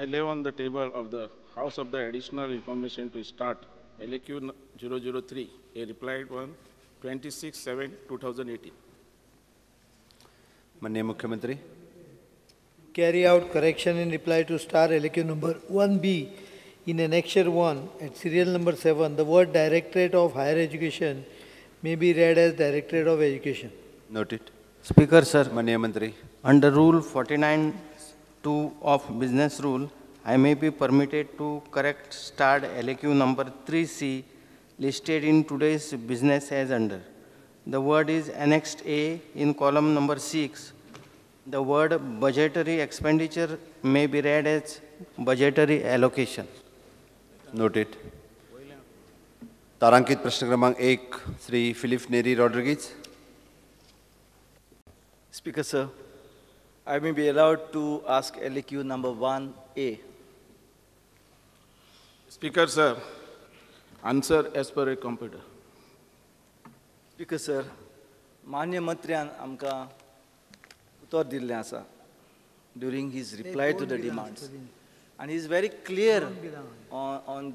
I lay on the table of the House of the Additional Information to start LAQ 003, a replied one, 26/7/2018. माननीय मुख्यमंत्री. Carry out correction in reply to star LQ number 1B in annexure 1 at serial number 7. The word Directorate of Higher Education may be read as Directorate of Education. Noted. Speaker, sir, माननीय मंत्री. under Rule 49(2) of Business Rule, I may be permitted to correct starred LQ number 3C listed in today's business as under. The word is annexed A in column number 6. The word budgetary expenditure may be read as budgetary allocation. Noted. तारांकित प्रश्न क्रमांक 1 Shri Philip Neri Rodrigues. Speaker, sir, I may be allowed to ask LQ number 1A. Speaker, sir, answer as per a computer. Speaker, sir, मान्य मंत्र्यान आमकां उत्तर दिल्लें आसा during his reply to the demands. And he is very clear on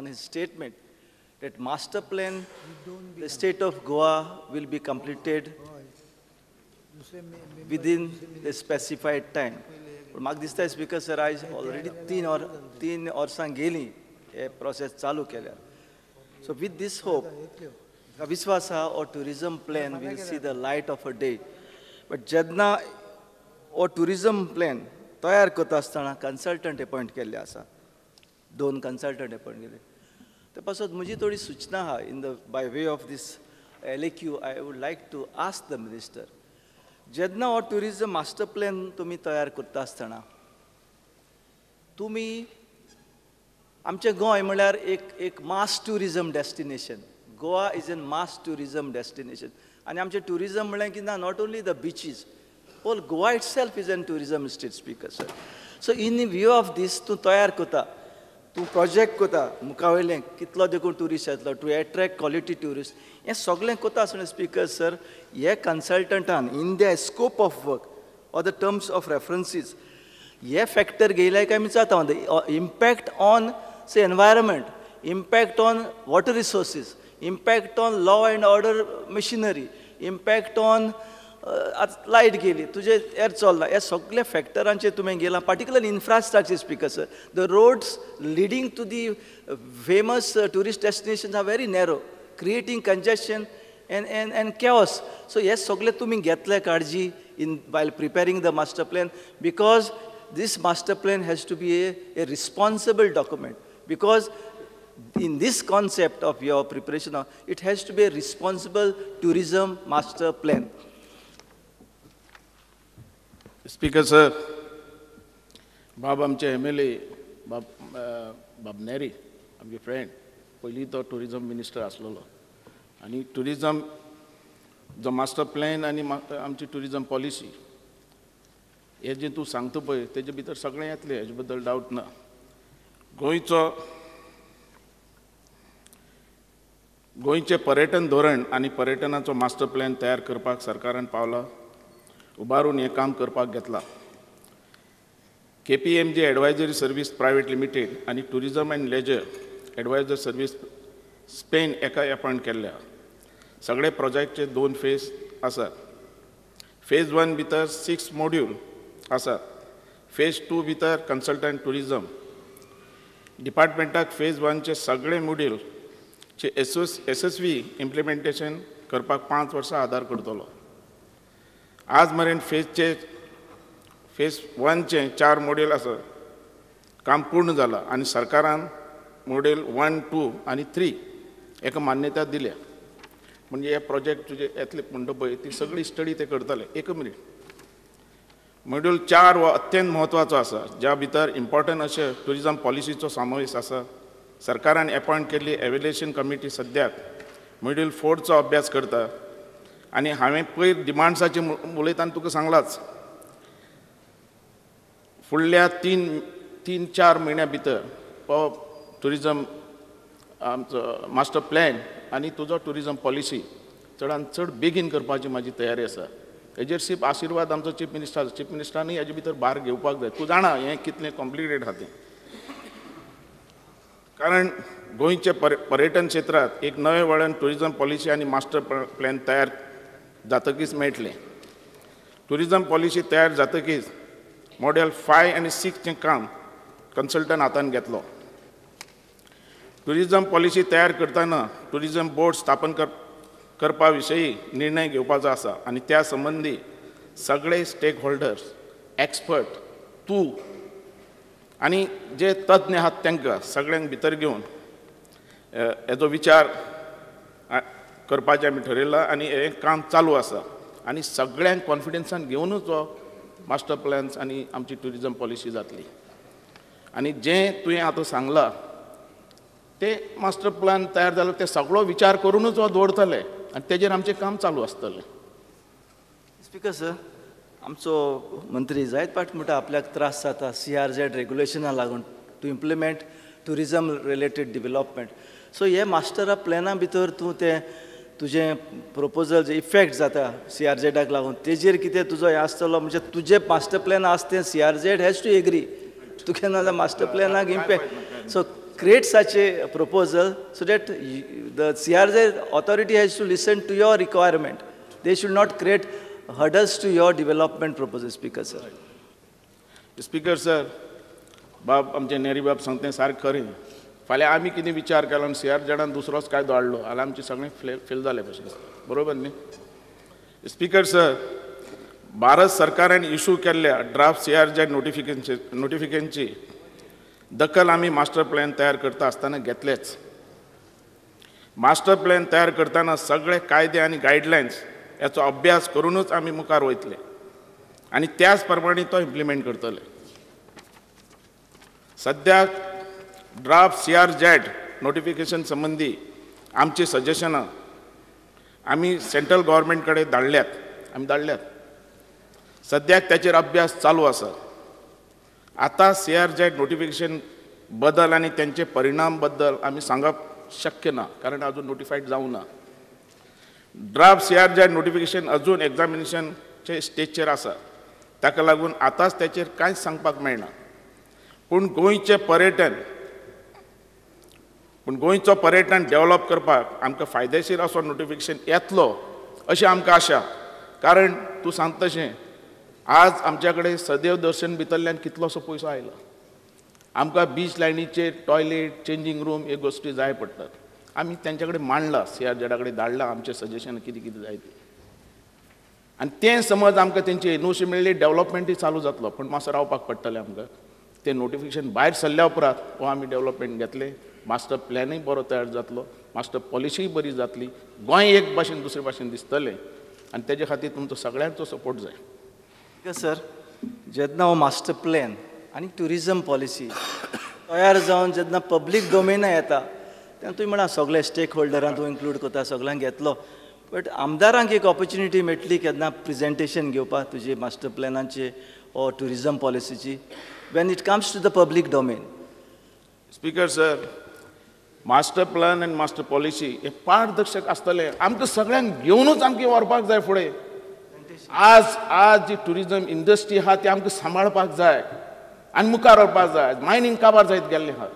his statement that master plan, the state of Goa will be completed within the specified time. But म्हाका दिसता speaker sir आयज already तीन वर्सां गेलीं हे process चालू केल्यार. So with this hope, विश्वास आहा or tourism plan will see the light of a day. But जेन्ना or tourism plan तयार करता आसतना consultant appoint केल्ले आसा. 2 consultant appoint केले. ते पासत म्हजी थोडी सूचना आहा by way of this LAQ, I would like to ask the minister. जेन्ना हो टुरिजम मास्टर प्लॅन तुम्ही तयार करता आसतना तुम्ही आमचे गोंय म्हळ्यार एक mass tourism destination. Goa is an mass tourism destination. आनी आमचे टुरिजम म्हळ्यार कितें ना, not only the beaches, whole Goa itself is an tourism state. Speaker sir, so in view of this तूं तयार करता, तूं प्रोजेक्ट करता मुखा वयलें कितलो देखून ट्युरिस्ट येतलो टू एट्रॅक्ट क्वॉलिटी ट्युरिस्ट, हें सगळें करता आसतना स्पीकर सर हे कन्सल्टंटान in the scope of work or the terms of references हे फॅक्टर घेयल्याय काय आमी जाता impact on say environment, impact on water resources, impact on law and order machinery, impact on light गेली तुजे एर चलना, हे सगळे फॅक्टरांचेर तुवें गेलां. Particular infrastructure speaker sir, the roads leading to the famous tourist destinations are very narrow, creating congestion and chaos. So yes, सगळे तुम्ही घेतले काळजी while preparing the master plan, because this master plan has to be a responsible document, because in this concept of your preparation it has to be a responsible tourism master plan. Speaker, sir, बाब आमचे MLA बाब नेरी आमचे friend पयलीं तो tourism minister आसलेलो आनी tourism जो master plan आनी आमची टुरिजम पॉलिसी हे जे तूं सांगता पळय तेजे भितर सगळें येतलें, हेजे बद्दल डावट ना. गोंयचें पर्यटन धोरण आनी पर्यटनाचो मास्टर प्लॅन तयार करपाक सरकारान पावला उबारून हें काम करपाक घेतलां. KPMG advisory service private limited आनी tourism and leisure advisor service Spain एका अपॉयंट केल्ल्या. सगळे प्रोजेक्टचे 2 फेज आसात. फेज 1 भितर 6 मॉड्यूल आसात. फेज 2 भितर कन्सल्टंट टुरिजम. डिपार्टमेंटाक फेज 1चे सगळे मॉड्यूलचे यशस्वी इम्प्लिमेंटेशन करपाक 5 वर्सां आदार करतलो. आज मेरेन फेज 1चे 4 मॉड्यूल आसात. काम पूर्ण जालां आनी सरकारान मॉड्यूल 1, 2 आनी 3 हेका मान्यता दिल्या. म्हणजे हे प्रोजेक्ट तुजे येतले म्हणटा पळय ती सगळी स्टडी ते करतले. एक मिनीट. मॉड्यूल 4 हो अत्यंत म्हत्वाचो आसा, ज्या भितर इम्पॉर्टंट अशे टुरिजम पॉलिसीचो समावेश आसा. सरकारान अपॉयंट केल्ली एव्हल्युएशन कमिटी सद्याक मॉड्यूल 4चो अभ्यास करता. आनी हांवें पयर डिमांड्साचे उलयतना तुका सांगलाच, फुडल्या 3-4 म्हयन्या भितर हो टुरिजम आमचो मास्टर प्लॅन आनी तुजो टुरिजम पॉलिसी चडांत चड बेगीन करपाची म्हाजी तयारी आसा. हेजेर सिर्फ आशिर्वाद आमचो चीफ मिनिस्टरांनी हेजे भितर भार घेवपाक जाय. तूं जाणा हें कितलें कॉम्प्लिकेटेड आहा तें. कारण गोंयचे पर्यटन क्षेत्रांत एक नवे वळण ट्युरिजम पॉलिसी आनी मास्टर प्लॅन तयार जातकीच मेळटलें. ट्युरिजम पॉलिसी तयार जातकीच मॉडेल 5 आनी 6 चें काम कन्सल्टंट हातान घेतलो. ट्युरिजम पॉलिसी तयार करतना ट्युरिजम बोर्ड स्थापन करपा विशयी निर्णय घेवपाचो आसा आनी त्या संबंदी सगळे स्टेक होल्डर्स, एक्सपर्ट, तूं आनी जे तज्ञ आहात तांकां सगळ्यांक भितर घेवन हेजो विचार करपाचें आमी ठरयलां आनी हें काम चालू आसा. आनी सगळ्यांक कॉन्फिडन्सान घेवनूच हो मास्टर प्लॅन्स आनी आमची ट्युरिजम पॉलिसी जातली. आनी जें तुवें आतां सांगलां ते मास्टर प्लॅन तयार जालो ते सगळो विचार करूनच हो दवरतले आनी तेजेर आमचें काम चालू आसतलें. स्पीकर सर, आमचो मंत्री जायत फावट म्हणटा आपल्याक त्रास जाता CRZ रेग्युलेशना लागून to implement tourism related development. So हे मास्टर प्लॅना भितर तूं तें तुजें प्रपोजल जे इफेक्ट जाता CRZक लागून तेजेर कितें तुजो हें आसतलो म्हणजे तुजें मास्टर प्लॅन आसा तें CRZ हॅज टू एग्री. तुका नाजाल्यार मास्टर प्लॅनाक impact. So create such a proposal so that the CRZ authority has to listen to your requirement. They should not create hurdles to your development proposal, Speaker sir. Speaker sir, बाब आमचे नेरी बाब सांगतें सारकें खरें. फाल्यां आमी कितें विचार केलो आनी CRZान दुसरोच कायदो हाडलो जाल्यार आमचें सगळें फेल जालें भशेन. बरोबर न्ही? स्पीकर सर, भारत सरकारान इश्यू केल्ल्या ड्राफ्ट CRZ नोटिफिकेशनची दखल आमी मास्टर प्लॅन तयार करता आसतना घेतलेच. मास्टर प्लॅन तयार करतना सगळे कायदे आनी गायडलायन्स याचो अभ्यास करूनच आमी मुखार वयतले आनी त्याच प्रमाणे तो इम्प्लिमेंट करतले. सद्याक ड्राफ्ट CRZ नोटिफिकेशन संबंधी आमची सजेशनां आमी सेंट्रल गव्हर्मेंट कडेन धाडल्यात. सद्याक त्याचेर अभ्यास चालू आसा. आतां CRZ नोटिफिकेशन बद्दल आनी त्यांचे परिणाम बद्दल आमी सांगप शक्य ना कारण अजून नोटिफाईड जावं ना. ड्राफ्ट CRZ नोटिफिकेशन अजून एग्जामिनेशनचे स्टेजचेर आसा. ताका लागून आतांच त्याचेर कांयच सांगपाक मेळना. पूण गोंयचो पर्यटन डेव्हलप करपाक आमकां फायदेशीर असो नोटिफिकेशन येतलो अशी आमकां आशा. कारण तूं सांगता तशें आज आमच्या कडेन सदैव दर्शन भितरल्यान कितलोसो पयसो आयला. आमकां बीच लायनीचेर टॉयलेट, चेंजींग रूम ह्यो गोश्टी जाय पडटात. आमी तेंच्या कडेन मांडला, CRZ कडेन धाडला आमचें सजेशन कितें कितें जाय तें. आनी तें समज आमकां तेंची NOC मेळ्ळी डेव्हलपमेंटूय चालू जातलो. पूण मातसो रावपाक पडटलें आमकां. तें नोटिफिकेशन भायर सरल्या उपरांत हो आमी डेव्हलपमेंट घेतले. मास्टर प्लॅनूय बरो तयार जातलो, मास्टर पॉलिसीय बरी जातली, गोंय एक भाशेन दुसरे भाशेन दिसतलें आनी तेजे खातीर तुमचो सगळ्यांचो सपोर्ट जाय. सर, जेन्ना हो मास्टर प्लॅन आनी ट्युरिजम पॉलिसी तयार जावन जेन्ना पब्लीक डोमेना येता तेन्ना तुवें म्हणा सगळे स्टेक होल्डरांक तूं इन्क्लूड करता, सगळ्यांक घेतलो. बट आमदारांक एक ऑपॉर्च्युनिटी मेळटली केन्ना प्रेजेंटेशन घेवपाक तुजी मास्टर प्लॅनाची ओ ट्युरिजम पॉलिसीची when it comes to the public domain. Speaker sir, master plan आनी मास्टर पॉलिसी हे पारदर्शक आसतलें. आमकां सगळ्यांक घेवनूच आमकां व्हरपाक जाय फुडें. आज जी ट्युरिजम इंडस्ट्री आहा ती आमकां सांबाळपाक जाय आनी मुखार व्हरपाक जाय. मायनींग काबार जायत गेल्लें आहा.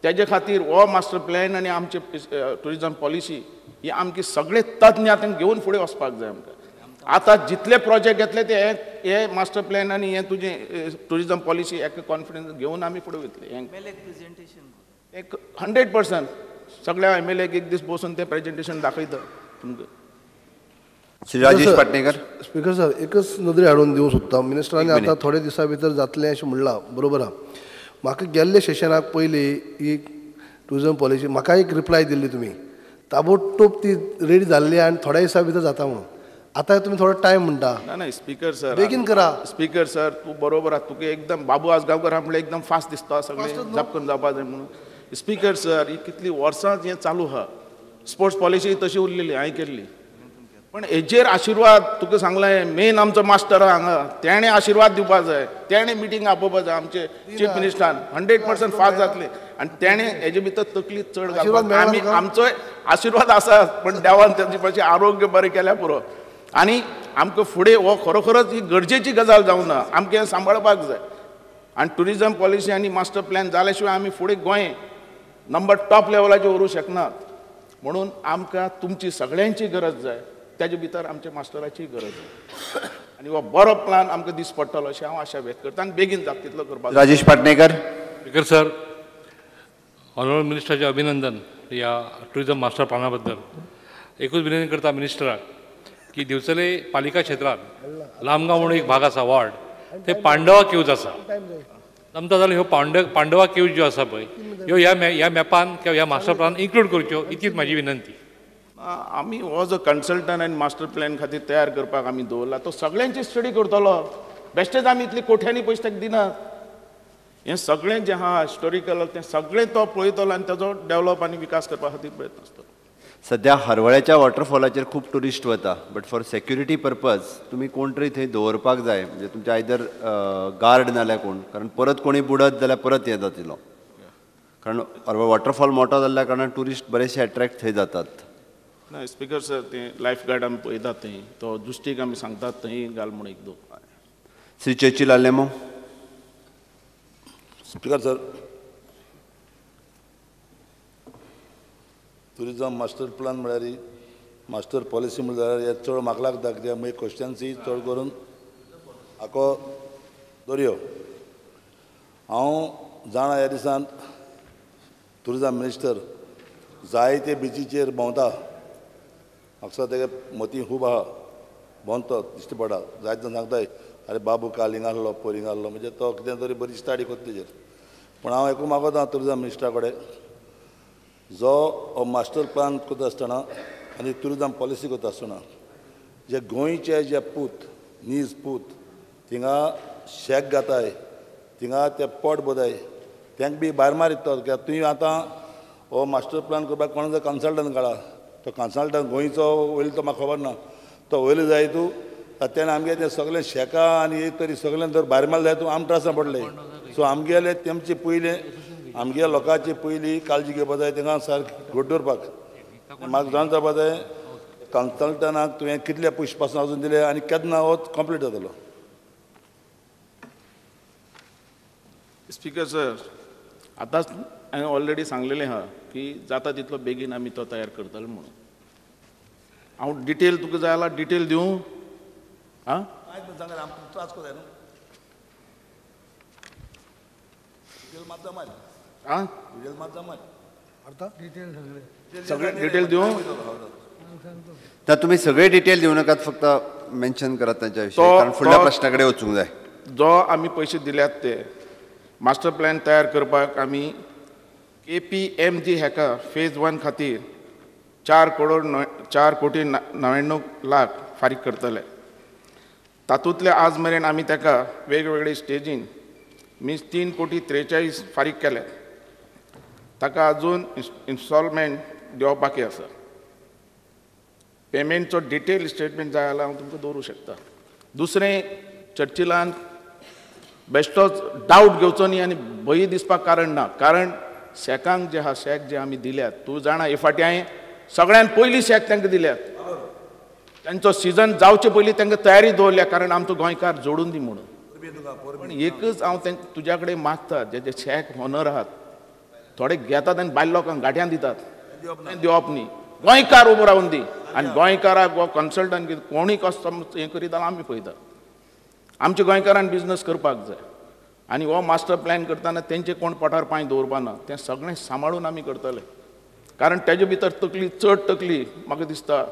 तेजे खातीर हो मास्टर प्लॅन आनी आमचे ट्युरिजम पॉलिसी ही आमकां सगळे तज्ञ तांकां घेवन फुडें वचपाक जाय. आमकां आतां जितले प्रोजेक्ट घेतले ते हे मास्टर प्लॅन आनी हे तुजें ट्युरिजम पॉलिसी हेका कॉन्फिडन्स घेवन आमी फुडें वयतले. एक 100% सगळ्या MLAक एक दीस बसून ते प्रेजेंटेशन दाखयता तुमकां. श्री राजेश पाटणेकर. स्पीकर सर, एकच नदरी हाडून दिवंक सोदता. मिनिस्टरांनी आतां थोडे दिसा भितर जातलें अशें म्हणलां, बरोबर आहा. म्हाका गेल्ले सेशनाक पयलीं ही ट्युरिजम पॉलिसी म्हाका एक रिप्लाय दिल्ली तुमी ताबडतोब ती रेडी जाल्ली आनी थोड्या दिसा भितर जाता म्हणून. आतां तुमी थोडो टायम म्हणटा. ना स्पीकर सर, बेगीन करा. स्पीकर सर, तूं बरोबर आहा. तुका एकदम बाबू आसगांवकर आहा म्हणल्यार एकदम फास्ट दिसता सगळें झपकन जावपा जाय म्हणून. स्पीकर सर, ही कितली वर्सां हें चालू आहा. स्पोर्ट्स पॉलिसी तशी उरलेली हांवें केल्ली. पण हेजेर आशिर्वाद तुका सांगलें मेन आमचो मास्टर आहा हांगा तेणें आशिर्वाद दिवपाक जाय. तेणें मिटींग आपोवपाक जाय. आमचे चीफ मिनिस्टरान 100% फास्ट जातले आनी तेणें हेजे भितर तकली चड घालपाक. आमी आमचो आशिर्वाद आसा पण देवान तेजे आरोग्य बरें केल्या पुरो. आनी आमकां फुडें हो खरोखरच ही गरजेची गजाल जावं ना. आमकां हें सांबाळपाक जाय. आनी टुरिजम पॉलिसी आनी मास्टर प्लॅन जाल्या शिवाय आमी फुडें गोंय नंबर टॉप लेवलाचेर व्हरूंक शकनात. म्हणून आमकां तुमची सगळ्यांची गरज जाय. त्याचे भितर आमच्या मास्टराची गरज जाय. आनी हो बरो प्लान आमकां दीस पडटलो अशें हांव आशा व्यक्त करता आनी बेगीन जाता तितलो करपाक. Rajesh Patnekar. Speaker sir, honourable मिनिस्टरचे अभिनंदन या टुरिझम मास्टर प्लॅनाबद्दल. एकूच विनंती करता मिनिस्टराक की दिवचले पालिका क्षेत्रात लामगांव म्हणून एक भाग आसा वॉर्ड, ते पांडवा क्यूज आसा. जमता जाल्यार ह्यो पांडवा क्यूज ज्यो आसा पळय ह्यो ह्या मॅपान किंवा ह्या मास्टर प्लॅनान इन्क्लूड करच्यो, इतलीच म्हाजी विनंती. आमी हो जो कन्सल्टंट आनी मास्टर प्लॅन खातीर तयार करपाक आमी दवरला तो सगळ्यांची स्टडी करतलो. बेश्टेच आमी इतले कोट्यांनी पयशे ताका दिनात. हें सगळें जें आहा हिस्टोरिकल तें सगळें तो पळयतलो आनी ताजो डेव्हलप आनी विकास करपा खातीर प्रयत्न आसतलो. सध्या हरवळ्याच्या वॉटरफॉलाचेर खूब टुरिस्ट वता, बट फॉर सेक्युरिटी पर्पज तुम्ही कोण तरी थंय दवरपाक जाय. म्हणजे तुमचे आयदर गार्ड नाल्यार कोण, कारण परत कोणी बुडत जाल्यार परत हें जातलो. कारण वॉटरफॉल मोठो जाल्ल्या कारणान टुरिस्ट बरेचशे अट्रॅक्ट थंय जातात. ना स्पीकर सर तें लायफ गार्ड आमी पळयतात थंय, तो जुश्टीक आमी सांगतात थंय घाल म्हणून एक दोन. Shri Churchill Alemao. Speaker sir, tourism master plan म्हळ्यार मास्टर पॉलिसी म्हळ्यार हे चड म्हाका लागता कित्याक म्हजे क्वेश्चन्सूय चड करून आको दर्यो. हांव जाणा ह्या दिसान टुरिजम मिनिस्टर जायते बिचीचेर भोंवता. म्हाका तेगे मती खूब आहा, भोंवतो दिश्टी पडटा. जायते जाण सांगताय अरे बाबू काल हिंगा आहलो पयर हिंगा आहलो, म्हणजे तो कितें तरी बरी स्टडी करता तेजेर. पूण हांव एकू मागोता टुरिजम मिनिस्टरा कडेन, जो मास्टर प्लॅन करता आसतना आनी टुरिजम पॉलिसी करता आसतना जे गोंयचे जे पूत नीज पूत थिंगा शेक घाताय, थिंगा ते पोट बोदाय, तांकां बी भायर मारिता. कित्याक तुवें आतां हो मास्टर प्लॅन करपाक कोण जर कन्सल्टंट काडा, तो कन्सल्टंट गोंयचो वयलो तो म्हाका खबर ना, तो वयलो जाय तूं तातूंत आमगे तें सगळें शेकां आनी एक तरी सगळें जर भायर मारलें जाय तूं आमकां त्रासां पडले. सो आमगेले तेमचे पयलें आमगे लोकांची पयली काळजी घेवपाक जाय, तांकां सारकें घट दवरपाक. म्हाका जाण जावपा जाय कन्सल्टंटाक तुवें कितले पयशे पासून अजून दिले आनी केन्ना हो कंप्लीट जातलो. स्पीकर सर, आतांच हांवें ऑलरेडी सांगलेलें आहा की जाता तितलो बेगीन आमी तो तयार करतले म्हणून. हांव डिटेल तुका जाय जाल्यार डिटेल दिवं? आं त्रास कोताय न्हू आं डिटेल सगळें डिटेल दिवं? तर तुम्ही सगळे डिटेल दिवं नाकात, फक्त मेन्शन करात तांच्या विशयी, कारण फुडल्या प्रश्ना कडेन वचूंक जाय. जो आमी पयशे दिल्यात ते मास्टर प्लॅन तयार करपाक आमी KPMG हेका फेज 1 खातीर 4 कोटी 99 लाख फारीक करतले. तातूंतले आज मेरेन आमी ताका वेगवेगळे स्टेजीन 3 कोटी 43 फारीक केले. ताका अजून इन्स्टॉलमेंट दिवपाकी आसा. पेमेंटचो डिटेल स्टेटमेंट जाय जाल्यार हांव तुमकां दवरूं शकता. दुसरें, चर्चिलान बेश्टोच डावट घेवचो न्ही आनी भंय दिसपाक कारण ना. कारण शेकांक जे आहा शेक जे आमी दिल्यात, तूं जाणा हे फाटी हांवें सगळ्यान पयलीं शेक तांकां दिल्यात. तांचो सिजन जावचे पयलीं तांकां तयारी दवरल्या, कारण आमचो गोंयकार जोडून दी म्हणून. पण एकच हांव तुज्या कडेन मागता, जे जे शेक हॉनर आहात थोडे घेतात आनी भायल्या लोकांक गांठ्यान दितात, दिवप न्ही. गोंयकार उबो रावन दी. आनी गोंयकाराक हो कन्सल्टंट कितें कोणूय कस्टमर हें करीत जाल्यार आमी पळयतात. आमच्या गोंयकारान बिजनस करपाक जाय. आनी हो मास्टर प्लॅन करतना तेंचे कोण पोटार पांय दवरपाना, तें सगळें सांबाळून आमी करतले. कारण तेजे भितर तकली चड तकली म्हाका दिसता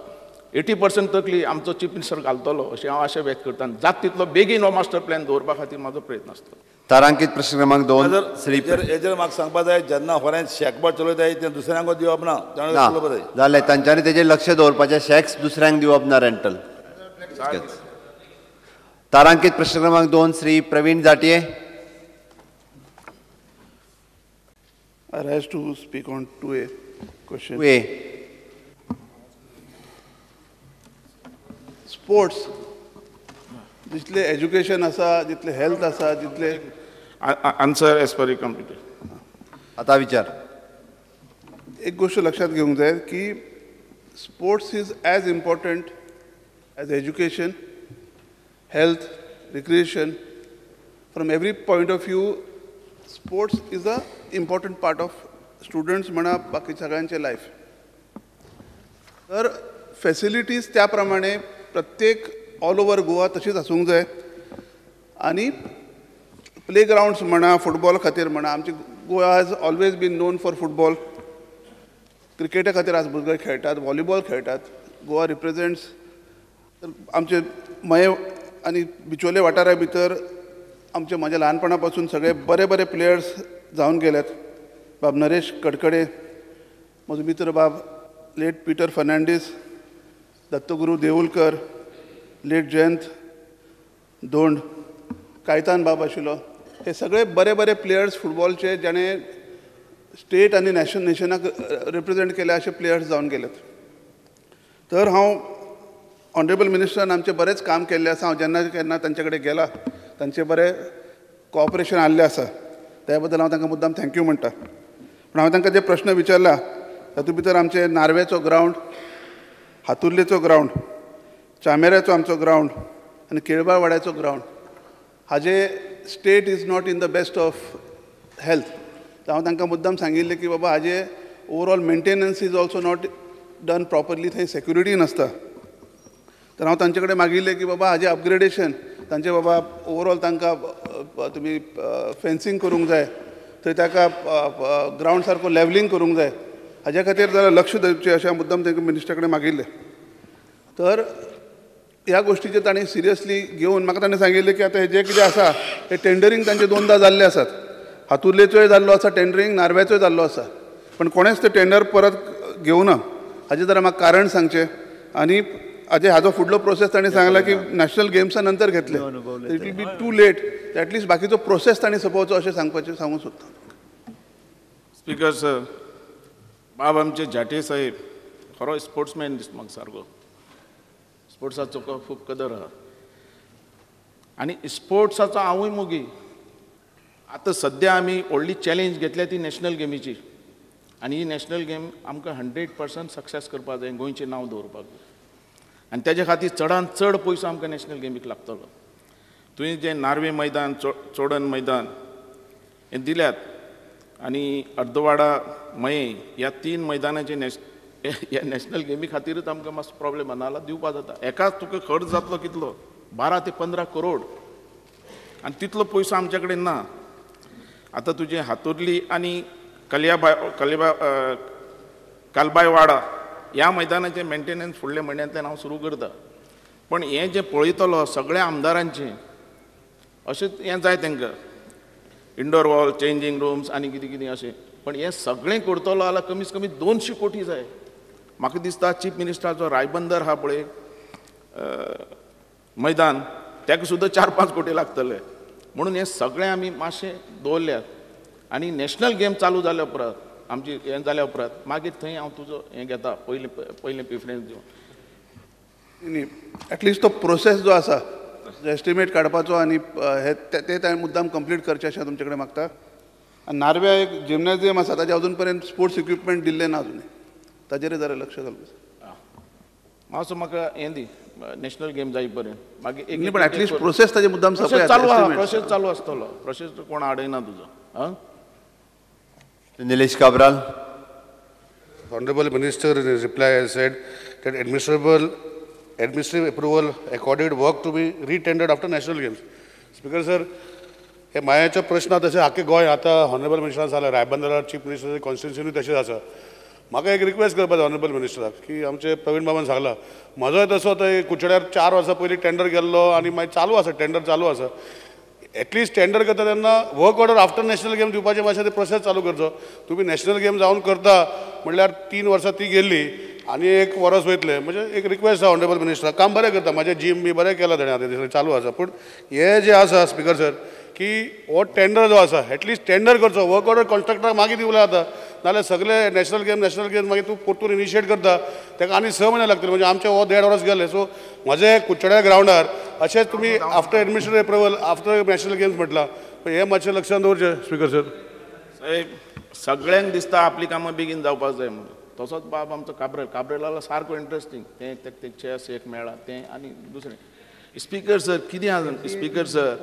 80% तकली आमचो चीफ मिनिस्टर घालतलो अशें हांव आशा व्यक्त करता. जाता तितलो बेगीन हो मास्टर प्लॅन दवरपा खातीर म्हाजो प्रयत्न आसतलो. तारांकीत प्रश्न क्रमांक 2 श्री हेजेर म्हाका सांगपा जाय, जेन्ना खरें शेकबट चलयताय तें दुसऱ्यांक दिवप ना, ना जालें, तांच्यांनी तेजेर लक्ष दवरपाचें. शॅक्स दुसऱ्यांक दिवप ना रेंटल. तारांकीत प्रश्न क्रमांक 2 Shri Pravin Zantye. I rise to speak on 2A question. Sports, जितले एज्युकेशन आसा, जितले हेल्थ आसा, जितले आन्सर एज पर कम्प्युटर. आता विचार. एक गोष्ट लक्षात घेवंक जाय की sports is as important as education health, recreation. From every point of view, sports is a important part of students म्हणा बाकी सगळ्यांचे लाईफ. तर फॅसिलिटीज त्याप्रमाणे प्रत्येक ऑल ओव्हर गोवा तशीच आसूंक जाय. आनी प्लेग्राउंड्स म्हणा फुटबॉल खातीर म्हणा आमची Goa has always been known for football. क्रिकेटा खातीर आज भुरगे खेळटात, व्हॉलीबॉल खेळटात. गोवा रिप्रेझेंट्स आमचे मये आनी बिचोले वाठारा भितर आमचे म्हाज्या ल्हानपणा पासून सगळे बरे बरे प्लेयर्स जावन गेल्यात. बाब नरेश कडकडे, म्हजो मित्र बाब लेट पीटर फर्नांडीस, दत्तगुरू देवुलकर, लेट जयंत दोंड, कायतान बाब आशिल्लो. हे सगळे बरे बरे प्लेयर्स फुटबॉलचे जेणे स्टेट आनी नेशनाक रिप्रेझेंट केले असे प्लेयर्स जावन गेलेत. तर हांव ऑनरेबल मिनिस्टरान आमचे बरेच काम केल्लें आसा. हांव जेन्ना केन्ना तांचे कडेन गेला तांचे बरें कॉपरेशन आसलें आसा. त्या बद्दल हांव तांकां मुद्दाम थँक्यू म्हणटा. पूण हांवें तांकां जे प्रश्न विचारला तातूंत भितर आमचे नार्वेचो ग्रावंड, हातुर्लेचो ग्रावंड, चामेऱ्याचो आमचो ग्रावंड आनी केळबावाड्याचो ग्रावंड हाजे state is not in the best of health. तर हांव तांकां मुद्दाम सांगिल्लें की बाबा हाजे overall maintenance is also not done properly. थंय सेक्युरिटी नासता. तर हांव तांचे कडेन मागिल्लें की बाबा हाजें अपग्रेडेशन तांचे बाबा ओवरऑल तांकां तुमी फेन्सिंग करूंक जाय, थंय ताका ग्रावंड सारको लेवलिंग करूंक जाय. हाज्या खातीर जरा लक्ष दिवचें अशें मुद्दाम तांकां मिनिस्टरा कडेन मागिल्लें. तर ह्या गोश्टीचेर ताणें सिरियसली घेवन म्हाका ताणें सांगिल्लें की आतां जें कितें आसा हें टेंडरींग तांचें 2दा जाल्लें आसात. हातुर्लेचोय जाल्लो आसा टेंडरींग, नार्वेचोय जाल्लो आसा. पण कोणेच तें टेंडर परत घेवना. हाजें जरा म्हाका कारण सांगचें. आनी हाजो फुडलो प्रोसेस ताणें सांगला की नॅशनल गेम्सा नंतर घेतले. It will be too late. At least बाकीचो प्रोसेस ताणें सोंपोवचो अशें सांगूंक सोदता. स्पीकर सर, बाब आमचे जाटे साहेब खरो स्पोर्ट्समॅन दिसता म्हाका सारको. स्पोर्ट्साचो खूब कदर आहा. आनी स्पोर्ट्साचो हांवूय मोगी. आतां सद्या आमी व्हडली चॅलेंज घेतल्या ती नॅशनल गेमीची. आनी ही नॅशनल गेम आमकां 100% सक्सेस करपाक जाय, गोंयचें नांव दवरपाक जाय. आनी तेज्या खातीर चडांत चड पयसो आमकां नॅशनल गेमीक लागतलो. तुवें जें नार्वे मैदान, चोडन मैदान हें दिल्यात आनी अर्दवाडा मये ह्या 3 मैदानाचे ह्या नॅशनल गेमी खातीरच आमकां मातसो प्रॉब्लेम आहा. नाल्यार दिवपा जाता. एकाच तुका खर्च जातलो कितलो? 12 ते 15 करोड. आनी तितलो पयसो आमचे कडेन ना. आतां तुजें हातुर्ली आनी कालबाय वाडा ह्या मैदानाचें मेंटेनन्स फुडल्या म्हयन्यांतल्यान हांव सुरू करता. पण हें जें पळयतलो सगळ्या आमदारांचें अशेंच हें जाय तांकां. इंडोर वॉल, चेंजींग रूम्स आनी कितें कितें अशें. पण हें सगळें करतलो जाल्यार कमीत कमी 200 कोटी जाय. म्हाका दिसता चीफ मिनिस्टराचो रायबंदर आहा पळय मैदान, ताका सुद्दां 4-5 कोटी लागतले. म्हणून हें सगळें आमी मातशें दवरल्यात. आनी नॅशनल गेम चालू जाल्या उपरांत आमची हें जाल्या उपरांत मागीर थंय हांव तुजो हें घेता पयलें प्रिफरन्स दिवन. एटलिस्ट तो प्रोसेस जो आसा एस्टिमेट काडपाचो आनी ते मुद्दाम कंप्लीट करचें अशें तुमचे कडेन मागता. आनी नार्व्या एक जिमनेजियम आसा ताजें अजून पर्यंत स्पोर्ट्स इक्विपमेंट दिल्लें ना अजून. ताजेर जरा लक्ष घालपाचें. मातसो म्हाका हें दी नॅशनल गेम जाय पर्यंत. मागीर पण एटलिस्ट प्रोसेस ताजे मुद्दाम प्रोसेस चालू आसतलो. प्रोसेस कोण आडयना तुजो. Nilesh Kabral. Honorable Minister, in his reply, has said that administrative approval accorded work to be re-tendered after national games. Speaker sir, हे मायाच्या प्रश्नात तशें आख्खें गोंय आतां हॉनरेबल मिनिस्टरान जालें. रायबंदरार चीफ मिनिस्टर कॉन्स्टिट्युन्सी तशेंच आसा. म्हाका एक रिक्वेस्ट करपाचो हॉनरेबल मिनिस्टराक की आमचे प्रवीण बाबान सांगला म्हजोय तसो थंय कुचड्यार 4 वर्सां पयलीं टेंडर गेल्लो आनी मागीर चालू आसा टेंडर चालू आसा. एटलिस्ट टेंडर करता तेन्ना work order after national game दिवपाचें मातशें ते प्रोसेस चालू करचो. तुमी नॅशनल गेम जावन करता म्हणल्यार 3 वर्सां ती गेल्ली आनी 1 वर्स वयतलें. म्हणजे एक रिक्वेस्ट आसा ऑनरेबल मिनिस्टराक. काम बरें करता, म्हाजें जीम बी बरें केलां ताणें आतां चालू आसा. पूण हे जे आसा स्पिकर सर की हो टेंडर जो आसा एटलिस्ट टेंडर करचो. वर्क ऑर्डर कॉन्ट्रॅक्टराक मागीर दिवला जाता. नाल्यार सगळे नॅशनल गेम मागीर तूं परतून इनिशिएट करता ताका आनी 6 म्हयने लागतले. म्हणजे आमचे हो 1.5 वर्स गेले. सो म्हजे कुचड्या ग्रावंडार अशेंच तुमी after administrative approval after national games म्हटलां. हे मातशें लक्षांत दवरचें स्पिकर सर. साहेब सगळ्यांक दिसता आपली कामां बेगीन जावपाक जाय म्हणून. तसोच बाब आमचो काब्रेल जाल्यार सारको इंट्रस्टींग. तें चॅस एक मेळ्ळा तें आनी दुसरें. स्पीकर सर कितें आसा स्पीकर सर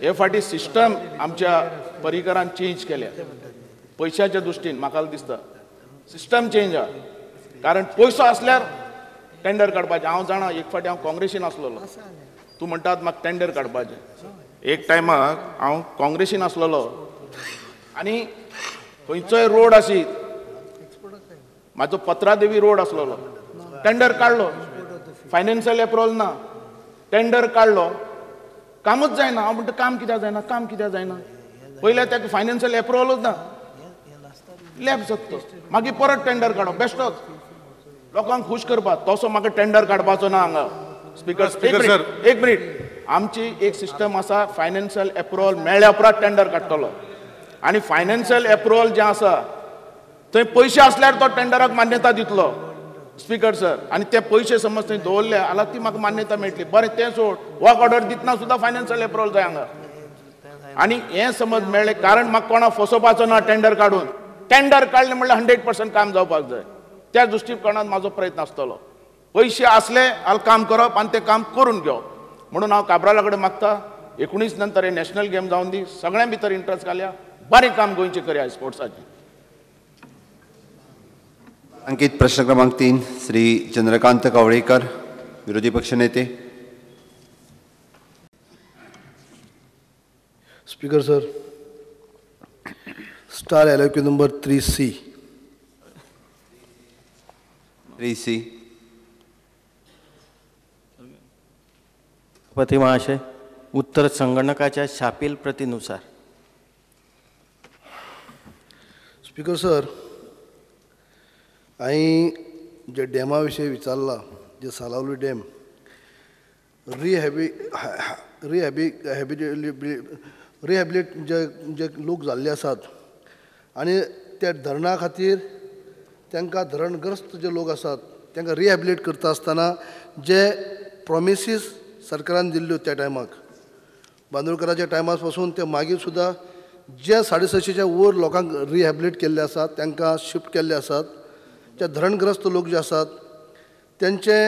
हे फाटी सिस्टम आमच्या परिकरान चेंज केल्या पयशाच्या दृश्टीन म्हाका दिसता सिस्टम चेंज आहा कारण पयसो आसल्यार टेंडर काडपाचें हांव जाणा एक फाटी हांव काँग्रेसीन आसलेलो तूं म्हणटात म्हाका टेंडर काडपाचें एक टायमाक हांव काँग्रेसीन आसलेलो आनी खंयचोय रोड आसी म्हाजो पत्रादेवी रोड आसलेलो टेंडर काडलो फायनान्शियल एप्रुवल ना टेंडर काडलो कामूच जायना हांव म्हणटा काम कित्याक जायना काम कित्याक जायना पयले ताका फायनान्शियल एप्रुवलूच ना लॅब जाता मागीर परत टेंडर काडप बेश्टोच लोकांक खूश करपाक तसो म्हाका टेंडर काडपाचो ना हांगा स्पीकर एक मिनीट आमची एक सिस्टम आसा फायनान्शियल एप्रुवल मेळ्ळ्या उपरांत टेंडर काडटलो आनी फायनान्शियल एप्रुवल जें आसा थंय पयशे आसल्यार तो टेंडराक मान्यता दितलो स्पीकर सर आनी ते पयशे समज थंय दवरले जाल्यार ती म्हाका मान्यता मेळटली बरें तें सोड वर्क ऑर्डर दितना सुद्दां फायनान्शियल एप्रुवल जाय हांगा आनी हें समज मेळ्ळें कारण म्हाका कोणाक फसोवपाचो ना टेंडर काडून टेंडर काडलें म्हणल्यार 100% काम जावपाक जाय त्या दृश्टीकोनान म्हाजो प्रयत्न आसतलो पयशे आसले जाल्यार काम करप आनी तें काम करून घेवप म्हणून हांव काब्राला कडेन मागता 19 नंतर हे नॅशनल गेम जावन दी सगळ्यां भितर इंट्रस्ट घालया बरें काम गोंयचें करया स्पोर्ट्साचें अंकित प्रश्न क्रमांक 3 श्री चंद्रकांत कवळेकर विरोधी पक्षनेते speaker sir star LQ number 3C 3C पती महाशय उत्तर संगणकाच्या छापील प्रतीनुसार स्पीकर सर हांवें जे डॅमा विशीं विचारला जे सालावली डॅम रिहॅबिलिट जे लोक जाल्ले आसात आनी त्या धरणा खातीर तांकां धरणग्रस्त जे लोक आसात तांकां रिहॅबिलिट करता आसतना जे प्रॉमिसीस सरकारान दिल्ल्यो त्या टायमाक बांदोडकराच्या टायमार पासून ते मागीर सुद्दां जे 650च्या वयर लोकांक रिहॅबिलिट केल्ले आसात तांकां शिफ्ट केल्ले आसात जे धरणग्रस्त लोक जे आसात तेंचे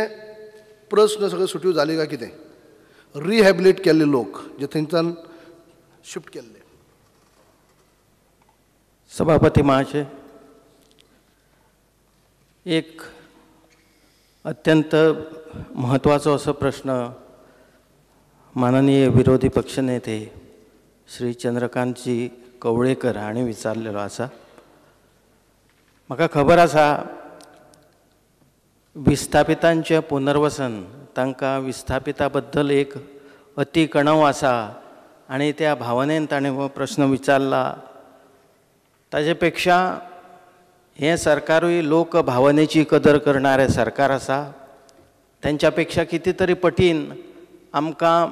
प्रस्न सगळे सुट्यो जाले काय कितें रिहॅबिलिट केल्ले लोक जे थंयच्यान शिफ्ट केल्ले सभापती महाशय एक अत्यंत महत्त्वाचो असो प्रश्न माननीय विरोधी पक्षनेते श्री चंद्रकांतजी कवळेकर हांणी विचारलेलो आसा म्हाका खबर आसा विस्थापितांचें पुनर्वसन तांकां विस्थापिता बद्दल एक अति कणव आसा आनी त्या भावनेन ताणें हो प्रश्न विचारला ताचे पेक्षा हें सरकारूय लोक भावनेची कदर करणारें सरकार आसा तांच्या पेक्षा कितें तरी पटीन आमकां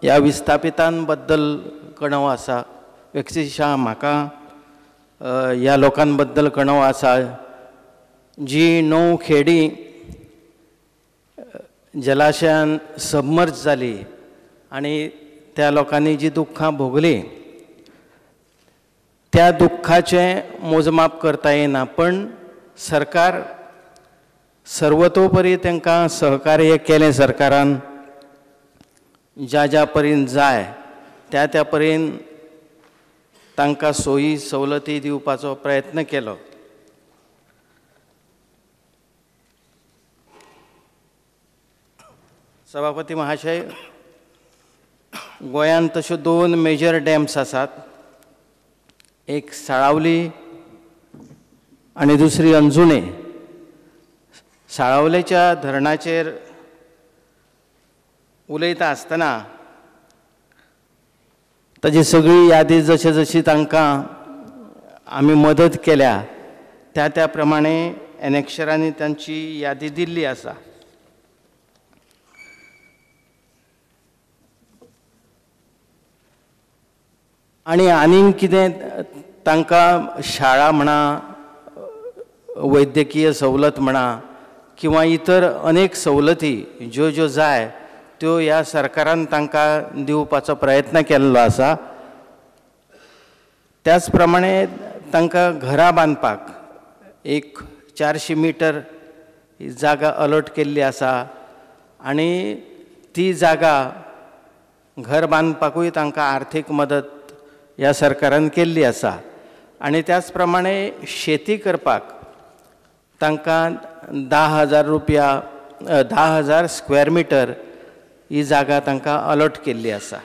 ह्या विस्थापितां बद्दल कणव आसा व्यक्तिशः म्हाका ह्या लोकां बद्दल कणव आसा जी 9 खेडी जलाशयान सबमर्ज जाली आनी त्या लोकांनी जी दुख्खां भोगली त्या दुख्खाचें मोजमाप करता येना पण सरकार सर्वतोपरी तांकां सहकार्य केलें सरकारान ज्या परीन जाय त्या परीन तांकां सोयी सवलती दिवपाचो प्रयत्न केलो सभापती महाशय गोंयांत तश्यो 2 मेजर डॅम्स आसात एक साळावली आनी दुसरी अंजुणे साळावलेच्या धरणाचेर उलयता आसतना ताची सगळी यादी जशी तांकां आमी मदत केल्या त्या प्रमाणे एनेक्शरांनी तांची यादी दिल्ली आसा आनीक कितें तांकां शाळा म्हणा वैद्यकीय सवलत म्हणा किंवा इतर अनेक सवलती ज्यो जाय त्यो ह्या सरकारान तांकां दिवपाचो प्रयत्न केल्लो आसा त्याच प्रमाणे तांकां घरां बांदपाक एक 400 मिटर जागा अलॉट केल्ली आसा आनी ती जागा घर बांदपाकूय तांकां आर्थीक मदत ह्या सरकारान केल्ली आसा आनी त्याच प्रमाणे शेती करपाक तांकां 10,000 रुपया 10,000 स्क्वेअर मिटर ही जागा तांकां अलॉट केल्ली आसा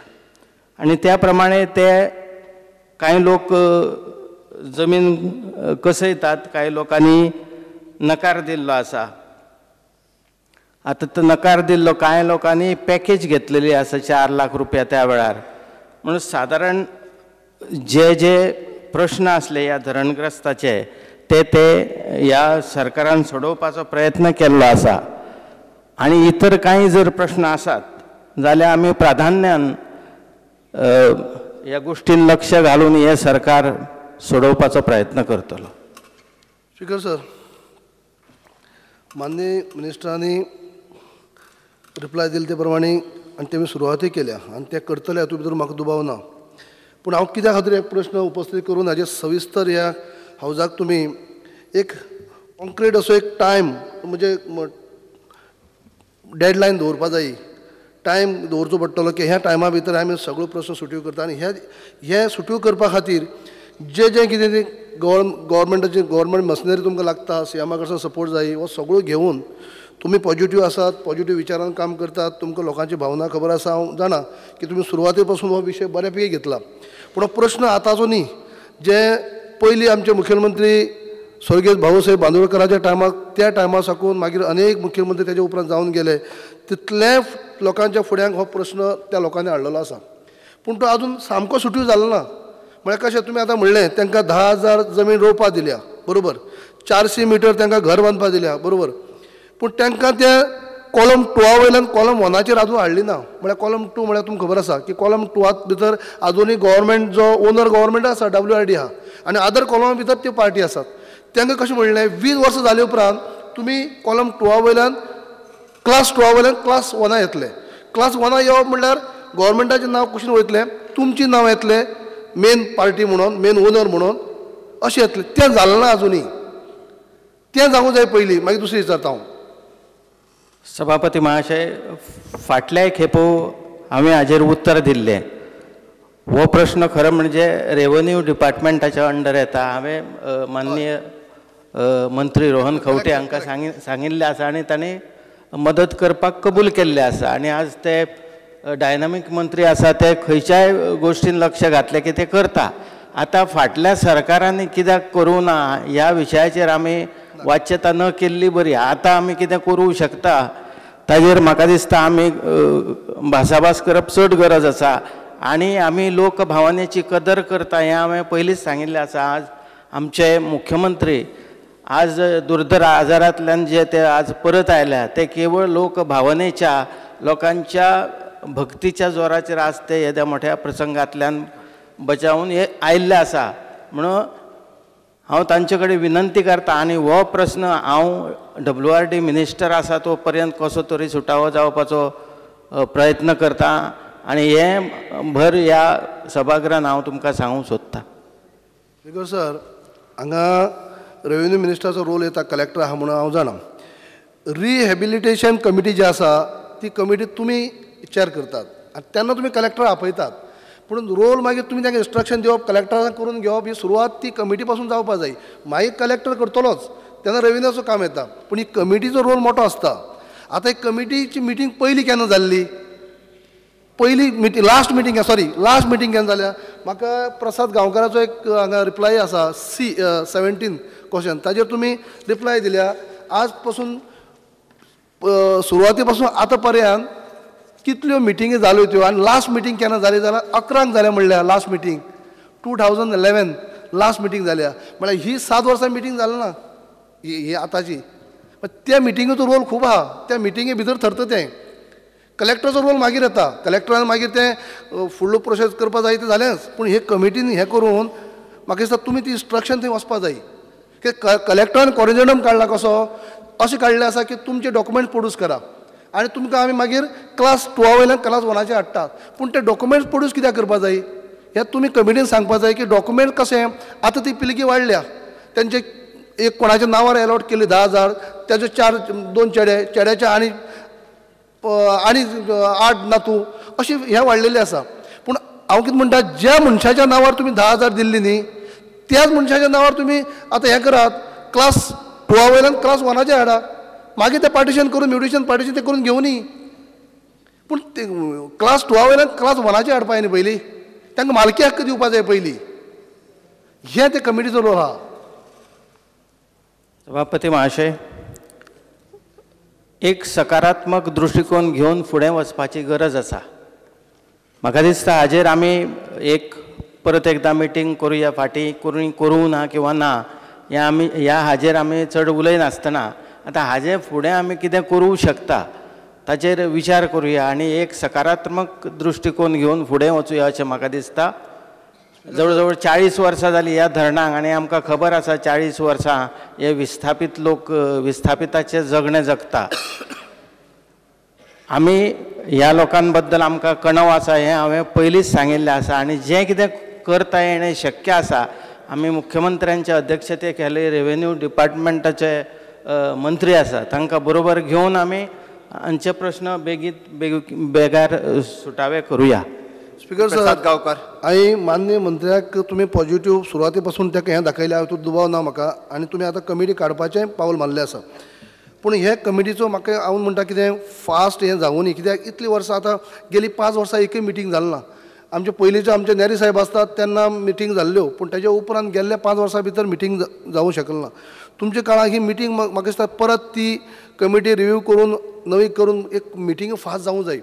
आनी त्या प्रमाणे ते कांय लोक जमीन कसयतात, कांय लोकांनी नकार दिल्लो आसा. आतां तो नकार दिल्लो कांय लोकांनी पॅकेज घेतलेली आसा 4 लाख रुपया त्या वेळार. म्हणून सादारण जे जे प्रश्न आसले ह्या धरणग्रस्ताचे ते ह्या सरकारान सोडोवपाचो प्रयत्न केल्लो आसा. आनी इतर कांय जर प्रश्न आसात जाल्यार आमी प्राधान्यान ह्या गोष्टीन लक्ष घालून हे सरकार सोडोवपाचो प्रयत्न करतलो. स्पीकर सर, माननीय मिनिस्टरांनी रिप्लाय दिले ते प्रमाणे आनी तेमी सुरवातूय केल्या आनी ते करतले हातूंत भितर म्हाका दुबाव ना. पूण हांव कित्या खातीर एक प्रश्न उपस्थित करून हाजे सविस्तर ह्या हावजाक तुमी एक कॉन्क्रीट असो एक टायम म्हणजे डेडलायन दवरपा जाय, टायम दवरचो पडटलो की ह्या टायमा भितर आमी सगळो प्रश्न सुट्यो करता आनी हे सुट्यो करपा खातीर जे कितें ते गव्हर्मेंट मशिनरी तुमकां लागता, सीएमा कडसून सपोर्ट जाय, हो सगळो घेवन तुमी पॉजिटीव आसात, पॉजिटीव विचारान काम करतात, तुमकां लोकांची भावना खबर आसा. हांव जाणा की तुमी सुरवाते पासून हो विशय बऱ्या पैकी घेतला. पूण हो प्रश्न आतांचो न्ही. जे पयलीं आमचे मुख्यमंत्री स्वर्गीय भाऊसाहेब बांदोडकराच्या टायमाक त्या टायमा साकून मागीर अनेक मुख्यमंत्री तेजे उपरांत जावन गेले, तितले लोकांच्या फुड्यांत हो प्रश्न त्या लोकांनी हाडलेलो आसा. पूण तो आजून सामको सुट्यो जालो ना. म्हळ्यार कशें तुमी आतां म्हणलें तांकां 10,000 जमीन रोवपा दिल्या, बरोबर, 400 मिटर तांकां घर बांदपा दिल्या, बरोबर. पूण तांकां ते कॉलम 2 वयल्यान कॉलम 1 आजून हाडली ना. म्हळ्यार कॉलम 2 म्हळ्यार तुमकां खबर आसा की कॉलम 2 भितर आजुनूय गव्हर्मेंट जो ओनर गव्हर्मेंट आसा WRD आहा आनी अदर कॉलमा भितर त्यो पार्टी आसात. तांकां कशें म्हणलें 20 वर्सां जाले उपरांत तुमी कॉलम 2 वयल्यान क्लास 2 वयल्यान क्लास 1 येतले. क्लास 1 येवप म्हणल्यार गव्हर्मेंटाचें नांव कशें वयतलें, तुमचें नांव येतलें मेन पार्टी म्हणून, मेन ओनर म्हणून अशें येतलें. तें जालें ना आजुनूय. तें जावूंक जाय पयलीं, मागीर दुसरें विचारता हांव. सभापती महाशय, फाटल्या खेपो हांवें हाजेर उत्तर दिल्लें. हो प्रश्न खरो म्हणजे रेवन्यू डिपार्टमेंटाच्या अंडर येता. हांवें माननीय मंत्री रोहन खंवटे हांकां सांगिल्लें आसा आनी तांणी मदत करपाक कबूल केल्लें आसा. आनी आज ते डायनामीक मंत्री आसा ते खंयच्याय गोश्टीन लक्ष घातलें की ते करता. आतां फाटल्या सरकारांनी कित्याक करूं ना ह्या विशयाचेर आमी वाच्यता न केल्ली बरी. आतां आमी कितें करूं शकता ताजेर म्हाका दिसता आमी भासाभास करप चड गरज आसा. आनी आमी लोक भावनेची कदर करता हें हांवें पयलींच सांगिल्लें आसा. आज आमचे मुख्यमंत्री आज दुर्धर आजारांतल्यान जे ते आज परत आयल्या ते केवळ लोक भावनेच्या लोकांच्या भक्तीच्या जोराचेर आज ते येद्या मोठ्या प्रसंगांतल्यान बचावून हे आयिल्ले आसा. म्हणून हांव तांचे कडेन विनंती करता आनी हो प्रश्न हांव WRD मिनिस्टर आसा तो पर्यंत कसो तरी सुटावो जावपाचो प्रयत्न करता. आनी हें भर ह्या सभागृहान हांव तुमकां सांगूंक सोदतां. स्पीकर सर, हांगा रेव्हेन्यू मिनिस्टराचो रोल येता, कलेक्टर आहा म्हणून हांव जाणा. रिहॅबिलिटेशन कमिटी जी आसा ती कमिटी तुमी चॅर करतात आनी तेन्ना तुमी कलेक्टर आपयतात. पूण रोल मागीर तुमी तांकां इंस्ट्रक्शन दिवप, कलेक्टरान करून घेवप, ही सुरवात ती कमिटी पासून जावपा जाय. मागीर कलेक्टर करतलोच, तेन्ना रेव्हेन्यूचो काम येता. पूण ही कमिटीचो रोल मोठो आसता. आतां ही कमिटीची मिटींग पयलीं केन्ना जाल्ली? पयली मिटींग लास्ट मिटींग केन्ना जाल्या? म्हाका प्रसाद गांवकाराचो एक हांगा रिप्लाय आसा C17 क्वेश्चन, ताजेर तुमी रिप्लाय दिल्या. आज पासून सुरवाती पासून आतां पर्यंत कितल्यो मिटिंगी जाल्यो त्यो आनी लास्ट मिटींग केन्ना जाली जाल्यार 11 जाल्या म्हणल्या. लास्ट मिटींग 2011 लास्ट मिटींग जाल्या. म्हळ्यार ही 7 वर्सां मिटींग जाली ना ही आतांची. त्या मिटिंगेचो रोल खूब आहा. त्या मिटिंगे भितर थरता तें कलेक्टराचो रोल मागीर येता. कलेक्टरान मागीर तें फुडलो प्रोसेस करपा जाय तें जालेंच. पूण हे कमिटीन हें करून म्हाका दिसता तुमी ती इंस्ट्रक्शन थंय वचपा जाय की कलेक्टरान कॉरिजनम काडला कसो, अशें काडलें आसा की तुमचे डॉक्युमेंट्स प्रोड्यूस करा आनी तुमकां आमी मागीर क्लास 2 वयल्यान क्लास 1 हाडटात. पूण ते डॉक्युमेंट्स प्रोड्यूस कित्याक करपा जाय हें तुमी कमिटीन सांगपा जाय की डॉक्युमेंट कशें. आतां ती पिळगी वाडल्या, तेंचे एक कोणाच्या नांवार अलॉट केली 10,000, तेजे 2 चेड्याच्या आनी आनी 8 नातू अशी हे वाडलेले आसा. पूण हांव कितें म्हणटा, ज्या मनशाच्या नांवार तुमी 10,000 दिल्ली न्ही, त्याच मनशाच्या नांवार तुमी आतां हें करात, क्लास 2 वयल्यान क्लास 1 हाडा. मागीर तें पार्टिशन करून म्युटेशन पार्टिशन तें करून घेवनी. पूण ते क्लास 2 वयल्यान क्लास 1 हाडपाक न्ही पयलीं, तांकां मालकी हक्क दिवपाक जाय पयलीं. हें ते कमिटीचो रोल आहा. सभापती महाशय, एक सकारात्मक दृश्टिकोन घेवन फुडें वचपाची गरज आसा. म्हाका दिसता हाजेर आमी एक परत एकदा मिटींग करुया, फाटीं करूं ना किंवा ना हाजेर आमी चड उलयनासतना आतां हाजे फुडें आमी कितें करूं शकता ताचेर विचार करुया आनी एक सकारात्मक दृश्टिकोन घेवन फुडें वचुया अशें म्हाका दिसता. जवळ जवळ 40 वर्सां जालीं ह्या धरणाक आनी आमकां खबर आसा 40 वर्सां हे विस्थापीत लोक विस्थापिताचें जगणें जगता. आमी ह्या लोकां बद्दल आमकां कणव आसा हें हांवें पयलींच सांगिल्लें आसा आनी जें कितें करता येणें शक्य आसा आमी मुख्यमंत्र्यांच्या अध्यक्षतेखाली रेव्हेन्यू डिपार्टमेंटाचे मंत्री आसा तांकां बरोबर घेवन आमी हांचे प्रश्न बेगार सुटावे करुया. स्पीकर साहेब, हांवें मान्य मंत्र्याक तुमी पॉझिटिव्ह सुरवाते पासून ताका हें दाखयलें, हातूंत दुबाव ना म्हाका, आनी तुमी आतां कमिटी काडपाचें पावल मारलें आसा. पूण हे कमिटीचो म्हाका हांव म्हणटा कितें फास्ट हें जावं न्ही, कित्याक इतलीं वर्सां आतां गेलीं 5 वर्सां एकय मिटींग जाली ना. आमचे पयलींचे आमचे नेरी साहेब आसतात तेन्ना मिटींग जाल्ल्यो, पूण तेज्या उपरांत गेल्ल्या 5 वर्सां भितर मिटींग जावंक शकल ना. तुमच्या काळाक ही मिटींग म्हाका दिसता परत ती कमिटी रिव्यू करून नवी करून एक मिटींग फास्ट जावंक जाय.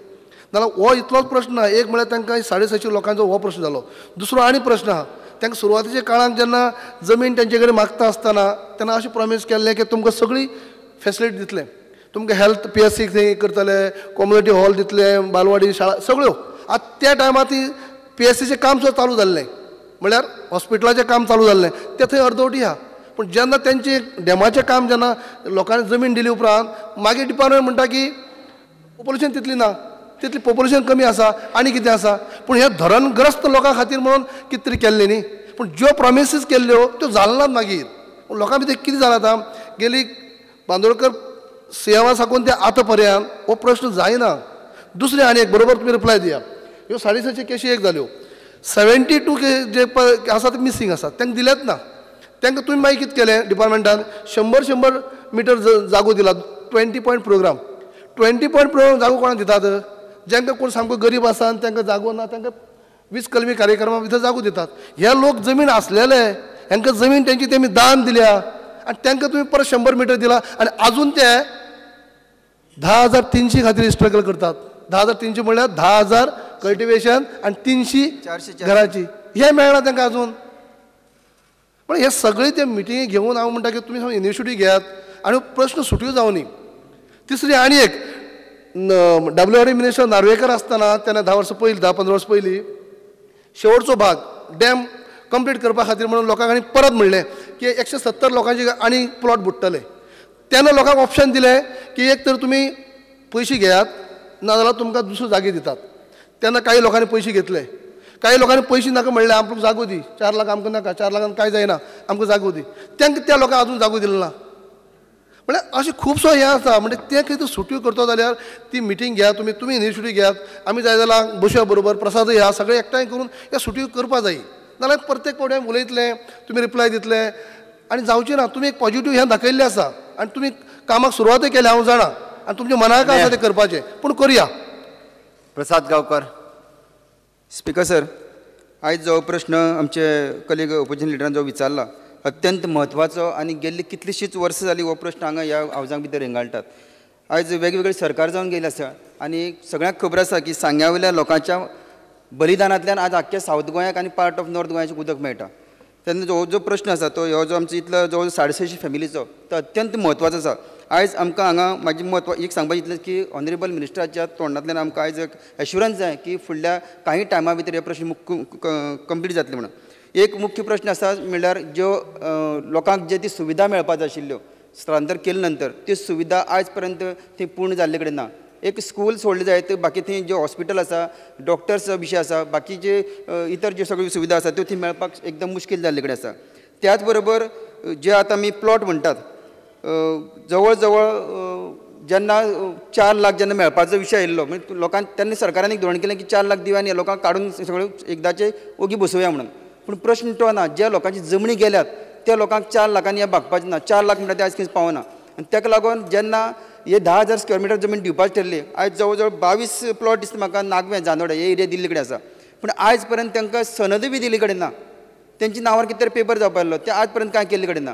नाल्यार हो इतलोच प्रश्न ना. एक म्हळ्यार तांकां 650 लोकांचो हो प्रश्न जालो. दुसरो आनी प्रश्न आहा, तांकां सुरवातीच्या काळाक जेन्ना जमीन तेंचे कडेन मागता आसतना तेन्ना अशें प्रॉमीस केल्लें की तुमकां सगळी फॅसिलिटी दितले, तुमकां हेल्थ PSC थंय करतले, कम्युनिटी हॉल दितले, बालवाडी शाळा सगळ्यो. आतां त्या टायमार ती PSCचें काम सुद्दां चालू जाल्लें, म्हळ्यार हॉस्पिटलाचें काम चालू जाल्लें, तें थंय अर्दवटी आहा. पूण जेन्ना तेंचें डॅमाचें काम जेन्ना लोकांनी जमीन दिली उपरांत मागीर डिपार्टमेंट म्हणटा की पॉप्युलेशन तितली ना, तितली पॉप्युलेशन कमी आसा आनी कितें आसा. पूण हे धरणग्रस्त लोकां खातीर म्हणून कितें तरी केल्लें न्ही. पूण ज्यो प्रॉमिसीस केल्ल्यो त्यो जाल नात मागीर. लोकां भितर कितें जालां आतां, गेली बांदोडकर सियावा साकून ते आतां पर्यंत हो प्रश्न जायना. दुसरें आनी एक बरोबर तुमी रिप्लाय दिया. ह्यो 650 केशी एक जाल्यो, 72 जे आसा ते मिसींग आसात, तांकां दिलेच ना. तांकां तुमी मागीर कितें केलें डिपार्टमेंटान 100 मिटर जागो दिला. 20 पॉयंट प्रोग्राम. 20 पॉयंट प्रोग्राम जागो कोणाक दितात? जेंकां कोण सामको गरीब आसा आनी तांकां जागो ना तांकां 20 कलमी कार्यक्रमा भितर जागो दितात. हे लोक जमीन आसलेले, हांकां जमीन तेंची तेमी दान दिल्या आनी तांकां तुमी परत 100 मिटर दिला आनी आजून ते 10,300 खातीर स्ट्रगल करतात. 10,300 म्हळ्यार 10,000 कल्टिवेशन आनी 300 घराची, हे मेळना तांकां आजून. पण हे सगळे ते मिटिंगे घेवन हांव म्हणटा की तुमी इनिशिएटीव घेयात आनी प्रश्न सुट्यो जावं न्ही. तिसरी आनी एक, WRA मिनिस्टर नार्वेकर आसतना तेन्ना 10 वर्सां पयलीं 10-15 वर्सां पयलीं शेवटचो भाग डॅम कंप्लीट करपा खातीर म्हणून लोकांक आनी परत म्हणलें की 170 लोकांचे आनी प्लॉट बुडटले. तेन्ना लोकांक ऑप्शन दिलें की एक तर तुमी पयशे घेयात नाजाल्यार तुमकां दुसरो जागे दितात. तेन्ना काही लोकांनी पयशे घेतले, काही लोकांनी पयशे नाका म्हणलें आमकां जागो दी, 4 लाख आमकां नाका, 4 लाखान कांय जायना, आमकां जागो दी. तांकां त्या लोकांक आजून जागो दिलो ना. म्हळ्यार अशें खुबसो हें आसा. म्हणजे तें कितें सुट्यो करता जाल्यार ती मिटींग घेयात, तुमी इनिशिएटीव घेयात, आमी जाय जाल्यार बसया बरोबर प्रसाद ह्या सगळे एकठांय करून ह्या सुट्यो करपा जाय. नाल्यार प्रत्येक फावटी उलयतले, तुमी रिप्लाय दितले आनी जावचें ना. तुमी एक पॉझिटिव्ह हें दाखयल्लें आसा आनी तुमी कामाक सुरवातूय केल्या हांव जाणा आनी तुमच्या मनाक आसा तें करपाचें, पूण करया. प्रसाद गांवकर. स्पीकर सर, आयज जो प्रश्न आमचे कलीग ओपोजिशन लिडरान जो विचारला अत्यंत म्हत्वाचो आनी गेल्ली कितलींशींच वर्सां जालीं हो प्रश्न हांगा ह्या हावजां भितर रेंगाळटात. आयज वेगवेगळे सरकार जावन गेले आसा आनी सगळ्यांक खबर आसा की सांग्या वयल्या लोकांच्या बलिदानांतल्यान आज आख्ख्या सावथ गोंयाक आनी पार्ट ऑफ नॉर्थ गोंयाचें उदक मेळटा. तेन्ना जो प्रश्न आसा तो हो जो आमचो इतलो जवळ 650 फॅमिलीचो तो अत्यंत म्हत्वाचो आसा. आयज आमकां हांगा म्हाजी एक सांगपाचें इतलें की ऑनरेबल मिनिस्टराच्या तोंडांतल्यान आमकां आयज एक एश्युरन्स जाय की फुडल्या काही टायमा भितर हे प्रश्न कंप्लीट जातले म्हणून. एक मुख्य प्रश्न आसा म्हणल्यार ज्यो लोकांक जे ती सुविधा मेळपाक जाय आशिल्ल्यो स्थलांतर केले नंतर त्यो सुविधा आयज पर्यंत थंय पूर्ण जाल्ले कडेन ना. एक स्कूल सोडले जाय तर बाकी थंय जे हॉस्पिटल आसा, डॉक्टर्स विशय आसा, बाकीचे इतर ज्यो सगळ्यो सुविधा आसा त्यो थंय मेळपाक एकदम मुश्कील जाल्ले कडेन आसा. त्याच बरोबर जे आतां आमी प्लॉट म्हणटात, जवळ जवळ जेन्ना 4 लाख जेन्ना मेळपाचो विशय आयिल्लो म्हणजे लोकांक तेन्ना सरकारान एक धोरण केलें की 4 लाख दिवया आनी लोकांक काडून सगळ्यो एकदांचे ओगी बसोवया म्हणून. पूण प्रश्न तो ना, ज्या लोकांची जमनी गेल्यात त्या लोकांक 4 लाखांनी हें भागपाचें ना. 4 लाख म्हणटा ते आयज खंयच पावना. आनी ताका लागून जेन्ना हे 10,000 स्क्वेअर मिटर जमीन दिवपाची ठरली, आयज जवळ जवळ 22 प्लॉट दिसता म्हाका नागवें जानोडे हे एरिया दिल्ले कडेन आसा. पूण आयज पर्यंत तांकां सनद बी दिल्ले कडेन ना. तेंची नांवार कितें तरी पेपर जावपा आसलो ते आज पर्यंत कांय केल्ले कडेन ना.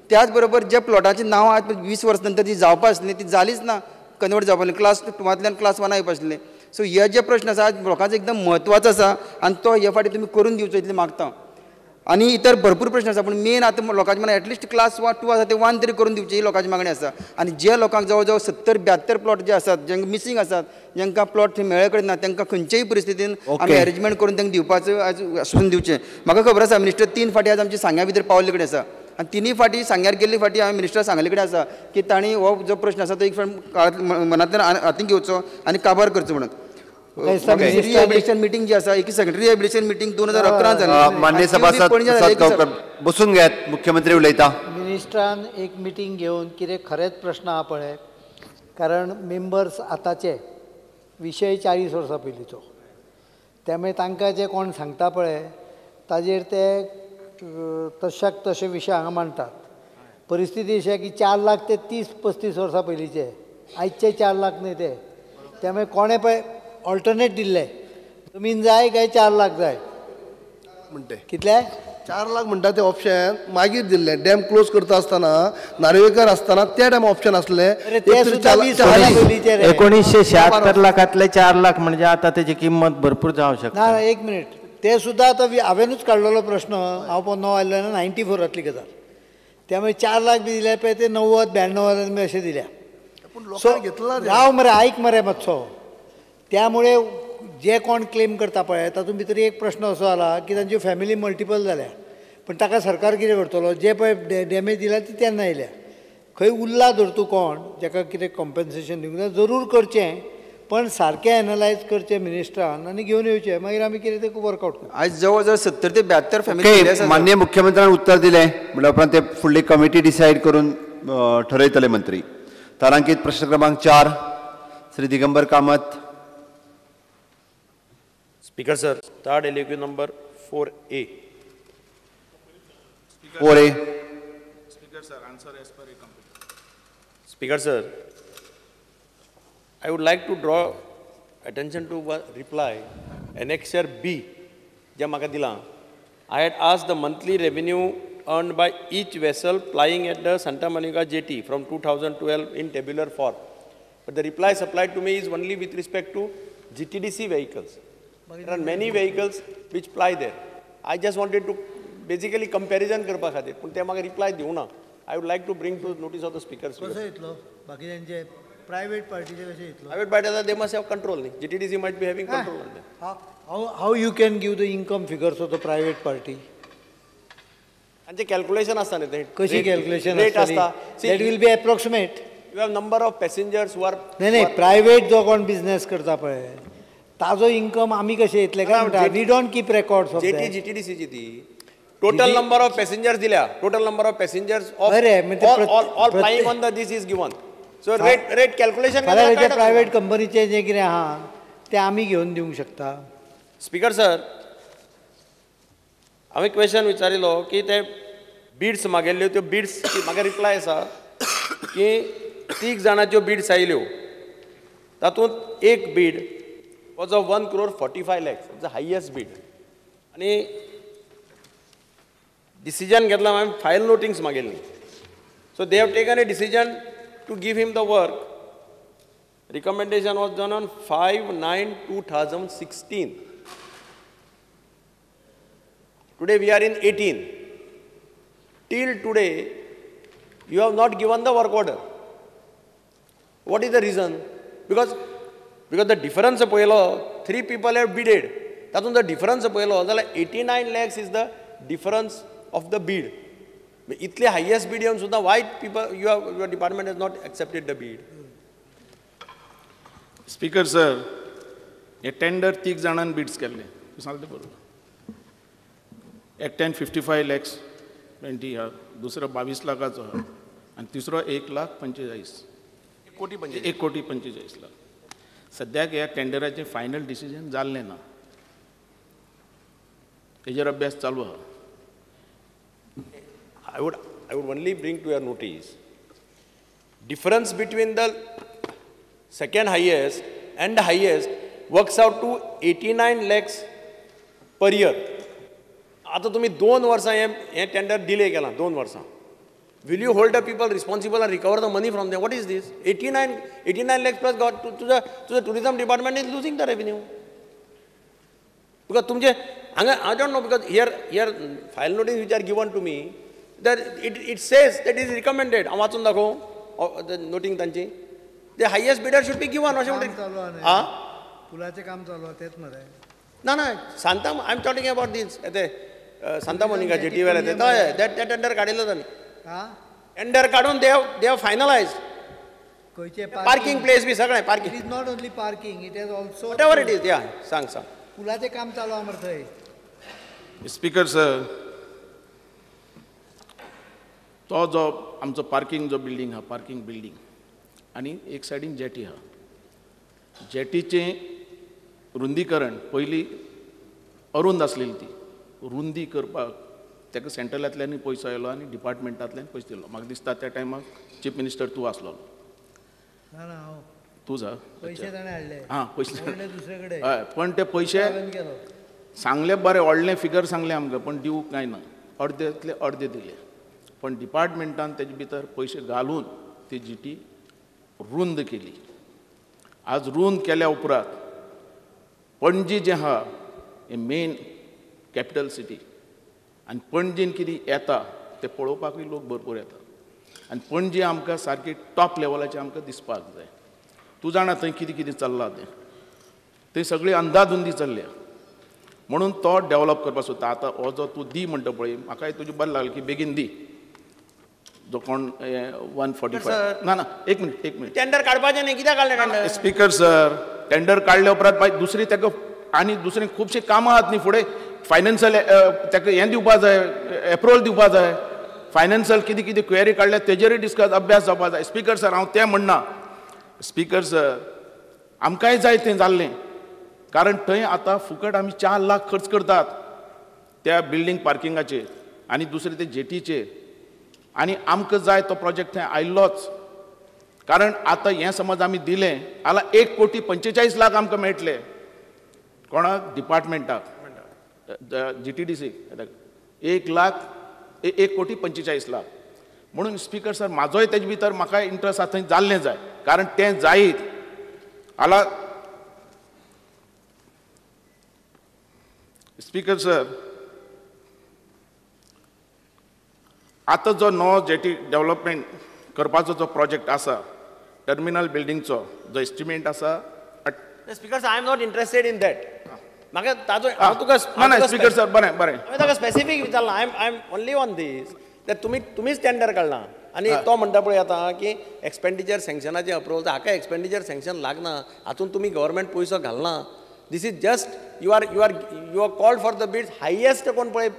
त्याच बरोबर ज्या प्लॉटाची नांवां आज 20 वर्सां नंतर जी जावपा आसली ती जालीच ना. कन्वर्ट जावपा आसली, क्लास 2तल्यान क्लास 1 येवपा आसले. सो हे जे प्रश्न आसा आज लोकांचो एकदम म्हत्वाचो आसा आनी तो हे फाटी तुमी करून दिवचो इतलें मागता. आनी इतर भरपूर प्रश्न आसा पूण मेन आतां लोकांचे म्हणल्यार एटलिस्ट क्लास 2 आसा ते 1 तरी करून दिवची ही लोकांची मागणी आसा. आनी जे लोकांक जवळ जवळ 70-72 प्लॉट जे आसात जेंकां मिसींग आसात, जेंकां प्लॉट थंय मेळ्ळे कडेन ना, तांकां खंयच्याय परिस्थितीन आमी अरेंजमेंट करून तांकां दिवपाचो आज आसून दिवचें. म्हाका खबर आसा मिनिस्टर 3 फाटी आज आमची सांग्या भितर पावल्ले कडेन आसा आनी 3 फाटी सांग्यार गेल्ली फाटी हांवें मिनिस्टर सांगले कडेन आसा की तांणी हो जो प्रश्न आसा तो एक मनांतल्यान हातीन घेवचो आनी काबार करचो म्हणून. रिहॅबिलिटेशन मिटींग जी आसा एक सेक्रेटरी रिहॅबिलिटेशन मिटींग 2011 जाली. मान्य सभासद गांवकर बसून घेयात, मुख्यमंत्री उलयता. मिनिस्टरान एक मिटींग घेवन कितें खरेंच प्रश्न आहा पळय, कारण मेंबर्स आतांचे विशय 40 वर्सां पयलींचो, त्यामुळे तांकां जे कोण सांगता पळय ताजेर ते तशाक तशे विशय हांगा मांडटात. परिस्थिती अशी आहे की 4 लाख ते 30-35 वर्सां पयलींचे, आयचे 4 लाख न्हय ते. त्यामुळे कोणें पळय ऑल्टरनेट दिल्ले, जमीन जाय काय 4 लाख जाय म्हणटे कितले 4 लाख म्हणटा ते ऑप्शन मागीर दिल्ले. डॅम क्लोज करता आसतना नार्वेकर आसतना त्या टायम ऑप्शन असले. 1976 लाखांतले 4 लाख म्हणजे आता त्याची किंमत भरपूर जावं शकता. ना एक मिनिट, ते सुद्धा आता हांवेनूच काडलेलो प्रश्न, हांव पन्नो आयल्लो ना 94तली गजाल. त्यामुळे 4 लाख बी दिले पळय ते 90-92 बी अशें दिल्या. राव मरे आयक मरे मातसो. त्यामुळे जे कोण क्लेम करता पळय तातूंत भितर एक प्रश्न असो आला की तांची फॅमिली मल्टिपल जाल्या, पण ताका सरकार कितें करतलो, जे पळय डॅमेज दिला ती तेन्ना येयल्या. खंय उरला धर तूं कोण जाका कितें कॉम्पेन्सेशन दिवंक जाय जरूर करचें, पण सारकें एनालायज करचें मिनिस्टरान आनी घेवन येवचें, मागीर आमी कितें ते वर्कआउट करता. आयज जवळ जवळ 70 ते 72 फॅमिली मान्य मुख्यमंत्र्यान उत्तर दिलें म्हणल्या उपरांत ते फुडली कमिटी डिसायड करून ठरयतले मंत्री. तारांकीत प्रश्न क्रमांक 4 Shri Digambar Kamat. Speaker sir, third LAQ number 4A. 4A. Speaker sir, answer as per a computer. Speaker sir, I would like to draw attention to one reply, annexure B, जे म्हाका दिला. I had asked the monthly revenue earned by each vessel plying at the Santa Monica jetty from 2012 in tabular form. But the reply supplied to me is only with respect to GTDC vehicles. There are many vehicles which ply there. I just wanted to basically comparison करपा खातीर, पूण ते म्हाका reply दिवना. I would like to bring to notice of the speakers. कसो येतलो बाकीच्यांचे private पार्टीचे कशें येतलो? Private parties they must have control. GTDC might be having control on them. How you can give the income figures of the private party? And the calculation असता न्ही ते. कशी calculation rate असता. That will be approximate. You have number of passengers who are. नाही private जो कोण business करता पळय ताजो इन्कम आमी कशें येतले काय म्हणटा. We don't keep records of that. GTDC ची ती टोटल नंबर ऑफ पॅसेंजर्स दिल्या. Total number of passengers of all flying on the this is given. So rate calculation private कंपनीचे जे कितें आहा ते आमी घेवन दिवंक शकता. स्पीकर सर, हांवें क्वेश्चन विचारिल्लो की ते बिड्स मागेल्ल्यो त्यो बिड्स म्हाका रिप्लाय आसा की 3 जाणांच्यो बिड्स आयल्यो, तातूंत एक Beed was of 1,45 lakhs. It's the highest bid. आणि decision घेतला हांवें फायल नोटिंग्स मागेल्ली. So they have taken a decision to give him the work. Recommendation was done on 5/9/2016. Today we are in 18. Till today, you have not given the work order. What is the reason? Because the difference पळयलो 3 people have bidded. तातूंत the difference पळयलो जाल्यार 89 lakhs is the difference of the bid. इतले highest bid येवन सुद्दां why people your department has not accepted the bid? Speaker sir, हे tender 3 जाणांनी beads केल्ले, सांगले बरोबर. एकट्यान 55 lakhs 20 हा, दुसरो 22 लाखाचो हा, आनी तिसरो 1,45,000. 1,45,00,000 लाख सद्याक ह्या टेंडराचें फायनल डिसिजन जाल्लें ना, तेजेर अभ्यास चालू आहा. I would only bring to your notice, difference between the second highest and the highest works out to 89 lakhs per year. आता तुम्ही 2 वर्सां हे टेंडर डिले केला 2 वर्सां. Will you hold the people responsible and recover the money from them? What is this? 89 lakhs plus got to the tourism department is losing the revenue. Because तुमचे I don't know, because here file notice which are given to me, that it says that it is recommended. हांव वाचून दाखोव the noting तांची. The highest bidder should be given. अशें म्हणटा. आ? पुलाचें काम चालू आहा तेच मरे. ना Santa I am talking about this. Santa Monica jetty वेर येते that tender काडिल्लो तांणी. टेंडर काढून they have finalized. Parking place बी सगळें parking. It is not only parking, it is also. Whatever it is, yeah. सांग. पुलाचें काम चालू आहा मरे थंय. स्पीकर सर, तो जो आमचो पार्किंग जो बिल्डींग आहा, पार्किंग बिल्डींग आनी एक सायडीन जेटी आहा. जेटीचें रुंदीकरण पयलीं अरुंद आसलेली ती रुंदी करपाक ताका सेंट्रलांतल्यानूय पयसो आयलो आनी डिपार्टमेंटांतल्यान पयसो दिलो. म्हाका दिसता त्या टायमाक चीफ मिनिस्टर तूं आसलो. तूंच हा? पैसे ताणें हाडले. हां, पयशे दुसरे कडेन. हय, पण ते पयशे सांगले बरें व्हडलें फिगर सांगलें आमकां, पण दिवूंक काय ना. अर्देतले अर्दे दिले. पण डिपार्टमेंटान तेजे भितर पयशे घालून ती जीटी रुंद केली. आज रुंद केल्या उपरांत पणजी जें आहा हें मेन कॅपिटल सिटी, आनी पणजीन कितें येता तें पळोवपाकूय लोक भरपूर येता. आनी पणजी आमकां सारकी टॉप लेवलाचें आमकां दिसपाक जाय. तूं जाणा थंय कितें कितें चल्लां तें. थंय सगळी अंधाधुंदी चल्ल्या. म्हणून तो डेवलप करपाक सोदता. आतां हो जो तूं दी म्हणटा पळय, म्हाकाय तुजें बरें लागलें की बेगीन दी. जो कोण 145. ना एक मिनिट. टेंडर काडपाचें न्ही, कित्याक काडलें टेंडर? स्पीकर सर, टेंडर काडल्या उपरांत दुसरी ताका आनी दुसरें खुबशीं कामां आहात न्ही फुडें. फायनान्शियल ताका हें दिवपाक जाय, एप्रुवल दिवपाक जाय. फायनान्शियल कितें कितें क्वेरी काडल्या तेजेरूय डिस्कस अभ्यास जावपाक जाय. स्पीकर सर, हांव तें म्हणना. स्पीकर सर, आमकांय जाय तें जाल्लें. कारण थंय आतां फुकट आमी 4 लाख खर्च करतात त्या बिल्डींग पार्किंगाचेर आनी दुसरे ते जेटीचेर. आनी आमकां जाय तो प्रोजेक्ट थंय आयल्लोच. कारण आतां हें समज आमी दिलें जाल्यार 1,45,00,000 आमकां मेळटले. कोणाक? डिपार्टमेंटाक, GTDC. 1,45,00,000. म्हणून स्पीकर सर, म्हाजोय तेजे भितर म्हाका इंट्रस्ट आसा थंय जाल्लें जाय. कारण तें जायत हालां. स्पीकर सर, आतां जो नवो जेटी डेवलपमेंट करपाचो जो प्रोजेक्ट आसा टर्मिनल बिल्डिंगचो, जो एस्टिमेट आसा. Speaker sir, I am not interested in that. म्हाका ताजो ना स्पीकर सर, बरें हांवें ताका स्पेसिफीक विचारलां. I am only on this that तुमीच टेंडर काडला आनी तो म्हणटा पळय आतां की एक्सपेंडिचर सँक्शनाचें अप्रुवल. हाका एक्सपेंडिचर सँक्शन लागना, हातूंत तुमी गव्हर्मेंट पयसो घालना. This is just you are called for the bids. Highest कोण पळय,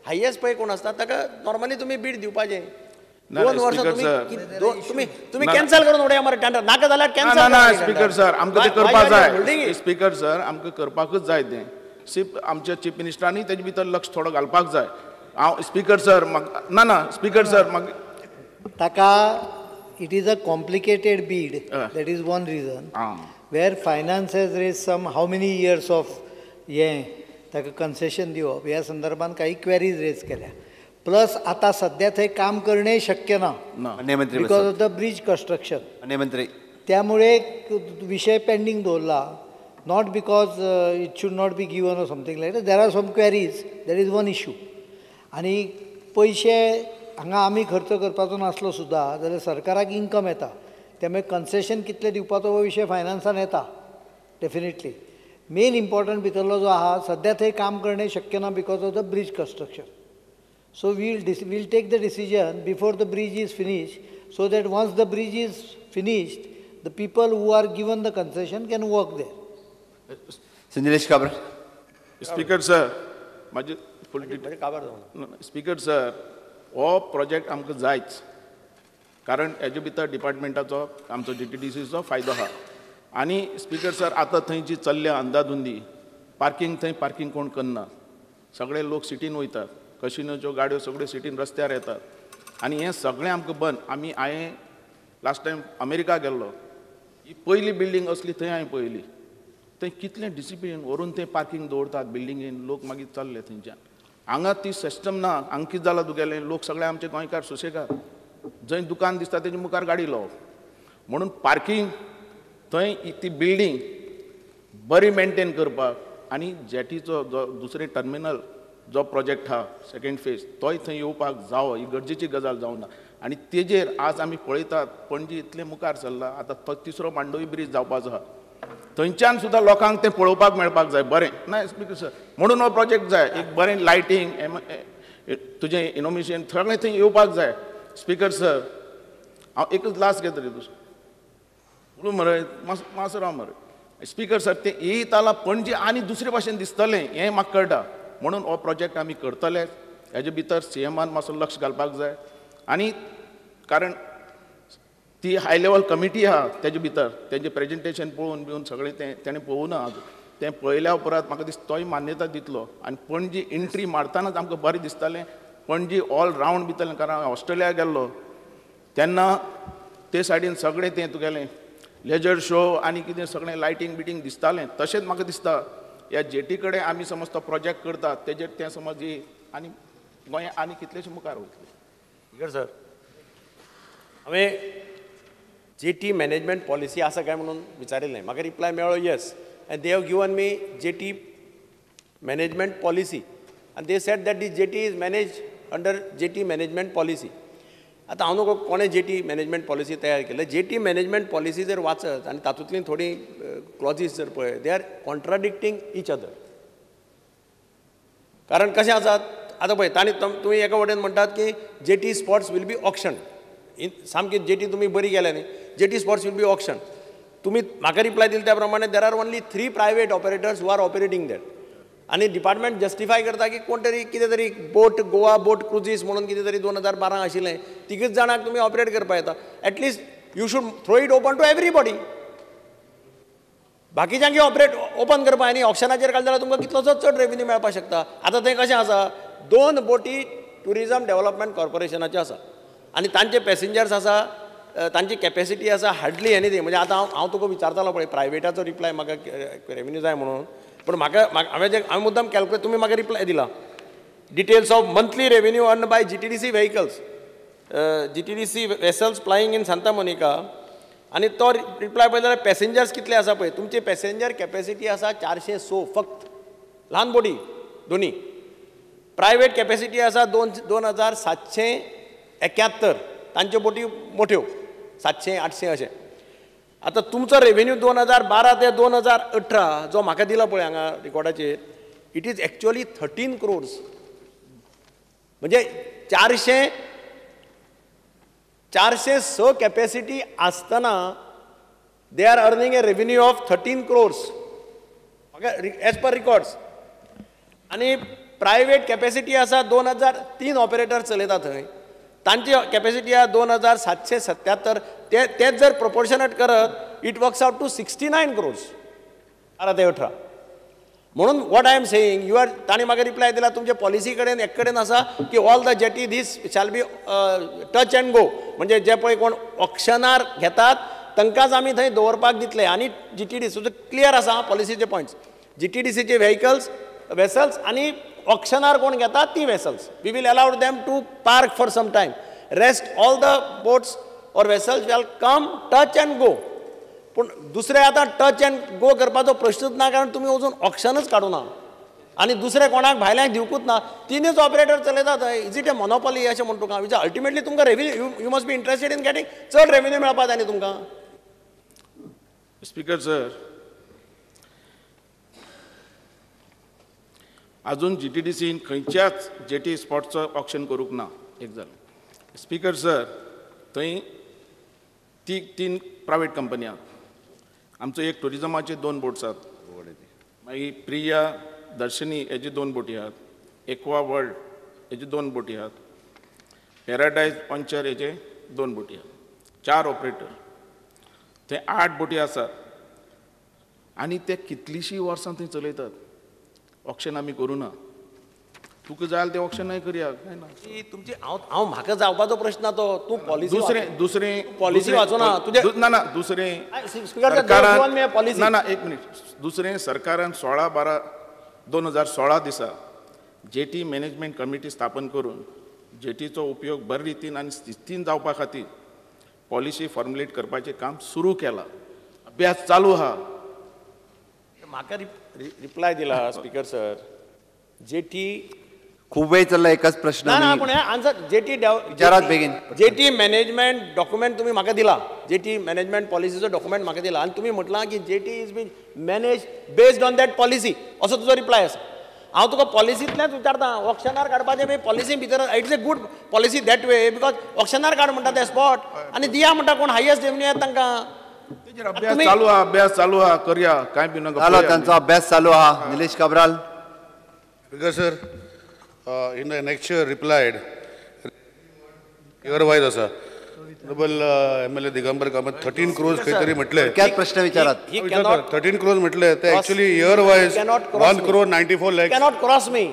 हायेस्ट पळय कोण आसता ताका नॉर्मली तुमी बीड दिवपाचें. 2 वर्सां तुम्ही कॅन्सल करून उडया मरे टेंडर. नाका जाल्यार कॅन्सल. ना स्पीकर सर, आमकां तें करपाक जाय. स्पीकर सर, आमकां करपाकूच जाय तें. आमच्या चीफ मिनिस्टरांनी तेजे भितर लक्ष थोडो घालपाक जाय. हांव स्पीकर सर ना स्पीकर सर ताका it is a complicated bid. That is one reason. Where finance has raised some how many years of ताका कन्सेशन दिवप ह्या संदर्भात काही क्वेरीज रेज केल्या. प्लस आता सध्या थंय काम करणेही शक्य ना because of the bridge construction. त्यामुळे विषय पेंडिंग दवरला. Not because it should not be given or something like that. There are some queries. That is one issue. आनी पयशे हांगा आमी खर्च करपाचो नासलो सुद्दां जाल्यार सरकाराक इन्कम येता. त्यामुळे कन्सेशन कितले दिवपाचो हो विशय फायनान्सान येता डेफिनेटली. मेन इम्पॉर्टंट भितरलो जो आहा सध्या थंय काम करणे शक्य ना because of the bridge construction. So will take the decision before the bridge is finish so that once the bridge is finished the people who are given the concession can work there. संजलेश काबर. Speaker sir, माझे speaker sir, हो project आमकां जायच. कारण हेजे भितर डिपार्टमेंटाचो आमचो GTDCचो फायदो आहा. आनी स्पीकर सर आतां थंय जी चल्ल्या अंदाधुंदी पार्किंग थंय पार्किंग कोण करना. सगळे लोक सिटीन वयतात, कशिनोच्यो गाडयो सगळ्यो सिटीन रस्त्यार येतात आनी हें सगळें आमकां बंद. हांवें लास्ट टायम अमेरिका गेल्लो, ही पयली बिल्डींग असली थंय हांवें पळयली. थंय कितलें डिसिप्लीन व्हरून थंय पार्किंग दवरतात बिल्डिंगेन, लोक मागीर चल्ले थंयच्यान. हांगा ती सिस्टम ना. हांगा कितें जालां तुगेलें, लोक सगळे आमचे गोंयकार सुशेगाद, जंय दुकान दिसता तेजे मुखार गाडी लावप. म्हणून पार्किंग थंय ती बिल्डींग बरी मेंटेन करपाक आनी जेटीचो जो दुसरें टर्मिनल जो प्रोजेक्ट आहा सेकंड फेज तोय थंय येवपाक जावो, ही गरजेची गजाल जावं ना. आनी तेजेर आज आमी पळयतात पणजी इतलें मुखार सरला, आतां तो तिसरो मांडोवी ब्रीज जावपाचो आहा. थंयच्यान सुद्दां लोकांक तें पळोवपाक मेळपाक जाय बरें. ना स्पीकर सर, म्हणून हो प्रोजेक्ट जाय. एक बरें लायटींग तुजें इनोमेशन सगळें थंय येवपाक जाय. स्पीकर सर, हांव एकच लास्ट घेता रे दुसरो म्हणून मरे मातसो राव मरे. स्पीकर सर, तें येयत आलां पणजी आनी दुसरे भाशेन दिसतलें हें म्हाका कळटा. म्हणून हो प्रोजेक्ट आमी करतले. हेजे भितर CMान मातसो लक्ष घालपाक जाय. आनी कारण ती हाय लेवल कमिटी आहा तेजे भितर तेजें प्रेजेंटेशन पळोवन बिवन सगळें तेणें पळोवना अजून. तें पळयल्या उपरांत म्हाका दिसता तोय मान्यता दितलो. आनी पणजी एंट्री मारतानाच आमकां बरें दिसतालें पणजी ऑल रावंड भितरलें. कारण हांव ऑस्ट्रेलिया गेल्लो तेन्ना ते सायडीन सगळें तें तुगेलें लेजर शो आनी कितें सगळें लायटींग बिटींग दिसतालें. तशेंच म्हाका दिसता ह्या जेटी कडेन आमी समज तो प्रोजेक्ट करतात तेजेर तें समज आनी गोंय आनी कितलेशे मुखार वतले. स्पीकर सर, हांवें जेटी मॅनेजमेंट पॉलिसी आसा काय म्हणून विचारिल्लें. म्हाका रिप्लाय मेळ्ळो yes. And they have given me jetty management policy and they said that this jetty is manage under jetty management policy. आतां हांव नको कोणें जेटी मॅनेजमेंट पॉलिसी तयार केल्या. जेटी मॅनेजमेंट पॉलिसी जर वाचत आनी तातूंतली थोडी क्लॉजीस जर पळय दे आर कॉन्ट्राडिक्टींग ईच अदर. कारण कशें आसात आतां पळय तांणी तुमी एका वटेन म्हणटात की jetty spots will be auction. सामकी जेटी तुमी बरी केल्या न्ही, jetty spots will be auction. तुमी म्हाका रिप्लाय दिले त्या प्रमाणे there are only 3 private operators who are operating that. आनी डिपार्टमेंट जस्टिफाय करता की कोण तरी कितें तरी बोट गोवा बोट क्रुजीस म्हणून कितें तरी 2012 आशिल्लें, तिगूच जाणांक तुमी ऑपरेट करपा येता. At least you should throw it open to everybody. बाकीच्यांक ऑपरेट ओपन करपा आनी ऑप्शनाचेर घाल जाल्यार तुमकां कितलोसो चड रेव्हेन्यू मेळपाक शकता. आतां थंय कशें आसा 2 बोटी टुरिजम डेव्हलपमेंट कॉर्पोरेशनाच्यो आसा आनी तांचे पॅसेंजर्स आसा, तांची कॅपेसिटी आसा हार्डली एनीथींग. म्हणजे आतां हांव तुका विचारतालो पळय प्रायवेटाचो रिप्लाय म्हाका रेव्हेन्यू जाय म्हणून, पण हांवें मुद्दम कॅल्कुलेट तुमी म्हाका रिप्लाय दिला details of monthly revenue earn by GTDC vehicles, GTDC vessels flying in Santa Monica. आनी तो रिप्लाय पळय जाल्यार पॅसेंजर्स कितले आसा पळय, तुमची पॅसेंजर कॅपेसिटी आसा 406 फक्त, ल्हान बोटी दोनी. प्रायवेट कॅपेसिटी आसा 2771, तांच्यो बोटी मोठ्यो 700-800 अशें. आतां तुमचो रेव्हेन्यू 2012 ते 2018 जो म्हाका दिला पळय हांगा रिकॉर्डाचेर, इट इज एक्चुअली 13 crores. म्हणजे 406 कॅपेसिटी आसतना they are earning a revenue of 13 crores as per records. आनी प्रायवेट कॅपेसिटी आसा 2003 ऑपरेटर चलयता थंय, तांची कॅपेसिटी आहा 2777. तेच जर प्रोपोर्शनेट करत it works out to 69 crores 12 ते 18. म्हणून what I am saying you are, तांणी म्हाका रिप्लाय दिला तुमचे पॉलिसी कडेन एक कडेन आसा की all the jetty these shall be touch and go. म्हणजे जे पळय कोण ऑक्शनार घेतात तांकांच आमी थंय दवरपाक दितले. आनी GTDC क्लियर आसा पॉलिसीचे पॉयंट्स, GTDCचे व्हेकल्स वेसल्स आनी ऑक्शनार कोण घेतात ती vessels we will allowed them to park for some time. Rest all the boats और vessels will come touch and go. पूण दुसरे आतां टच अँड गो करपाचो प्रश्नच ना, कारण तुमी अजून ऑक्शनच काडूना आनी दुसरे कोणाक भायल्यांक दिवकूच ना. 3च ऑपरेटर चलयता थंय. इज इट ए मोनोपॉली अशें म्हणटा तुका. विच अल्टिमेटली तुमकां revenue you must be interested in getting चड रेव्हेन्यू मेळपा जाय न्ही तुमकां. स्पीकर सर, अजून GTDCन खंयच्याच जेटी स्पॉट्सचं ऑक्शन करूंक ना. एक जालें. स्पीकर सर, थंय 3 प्रायवेट कंपनी आहात. आमचो एक टुरिजमाचे 2 बोट्स आहात, मागीर प्रिया दर्शनी हेजी 2 बोटी आहात, एक्वा वर्ल्ड हेजी 2 बोटी आहात, पॅराडायज पंचर हेजे 2 बोटी आहा, 4 ऑपरेटर, ते 8 बोटी आसात आनी ते कितलींशीं वर्सां थंय चलयतात. ऑक्शन आमी करूना. तुका जाय जाल्यार ते ऑक्शनय करया, काय ना. तुमची हांव म्हाका जावपाचो प्रश्न तो तूं पॉलिसी दुसरें पॉलिसी वाचूना तुजे ना दुसरें पॉलिसी ना एक मिनिट. दुसरें सरकारान 16/12/2016 दिसा जेटी मॅनेजमेंट कमिटी स्थापन करून जेटीचो उपयोग बरे रितीन आनी शिस्तीन जावपा खातीर पॉलिसी फॉर्म्युलेट करपाचें काम सुरू केलां. अभ्यास चालू आहा. म्हाका रिप्लाय दिला स्पीकर सर. जेटी खूप वेळ चालला एकाच प्रश्न. ना पण आन्सर जेटी विचारात बेगीन. जेटी मॅनेजमेंट डॉक्युमेंट तुम्ही म्हाका दिला. जेटी मॅनेजमेंट पॉलिसीचो डॉक्युमेंट म्हाका दिला आनी तुमी म्हटलां की jetty is been manage based on that policy असो तुजो रिप्लाय आसा. हांव तुका पॉलिसींतल्याच विचारता. ऑक्शनार काडपाचें बी पॉलिसी भितर it's a good policy that way because ऑक्शनार काड म्हणटा ते स्पॉट आनी दिया म्हणटा कोण हायेस्ट रेवन्यू येता तांकां. अभ्यास चालू आहा करया काय बी नाका. जालो तांचो अभ्यास चालू आहा. Nilesh Cabral. Because sir, in the annexure replied, year wise asa. Honorable MLA Digambar Kamath 13 crores काहीतरी म्हटले. काय प्रश्न विचारात. 13 crores म्हटले ते actually year wise 1 crore 94 lakhs. Cannot cross me.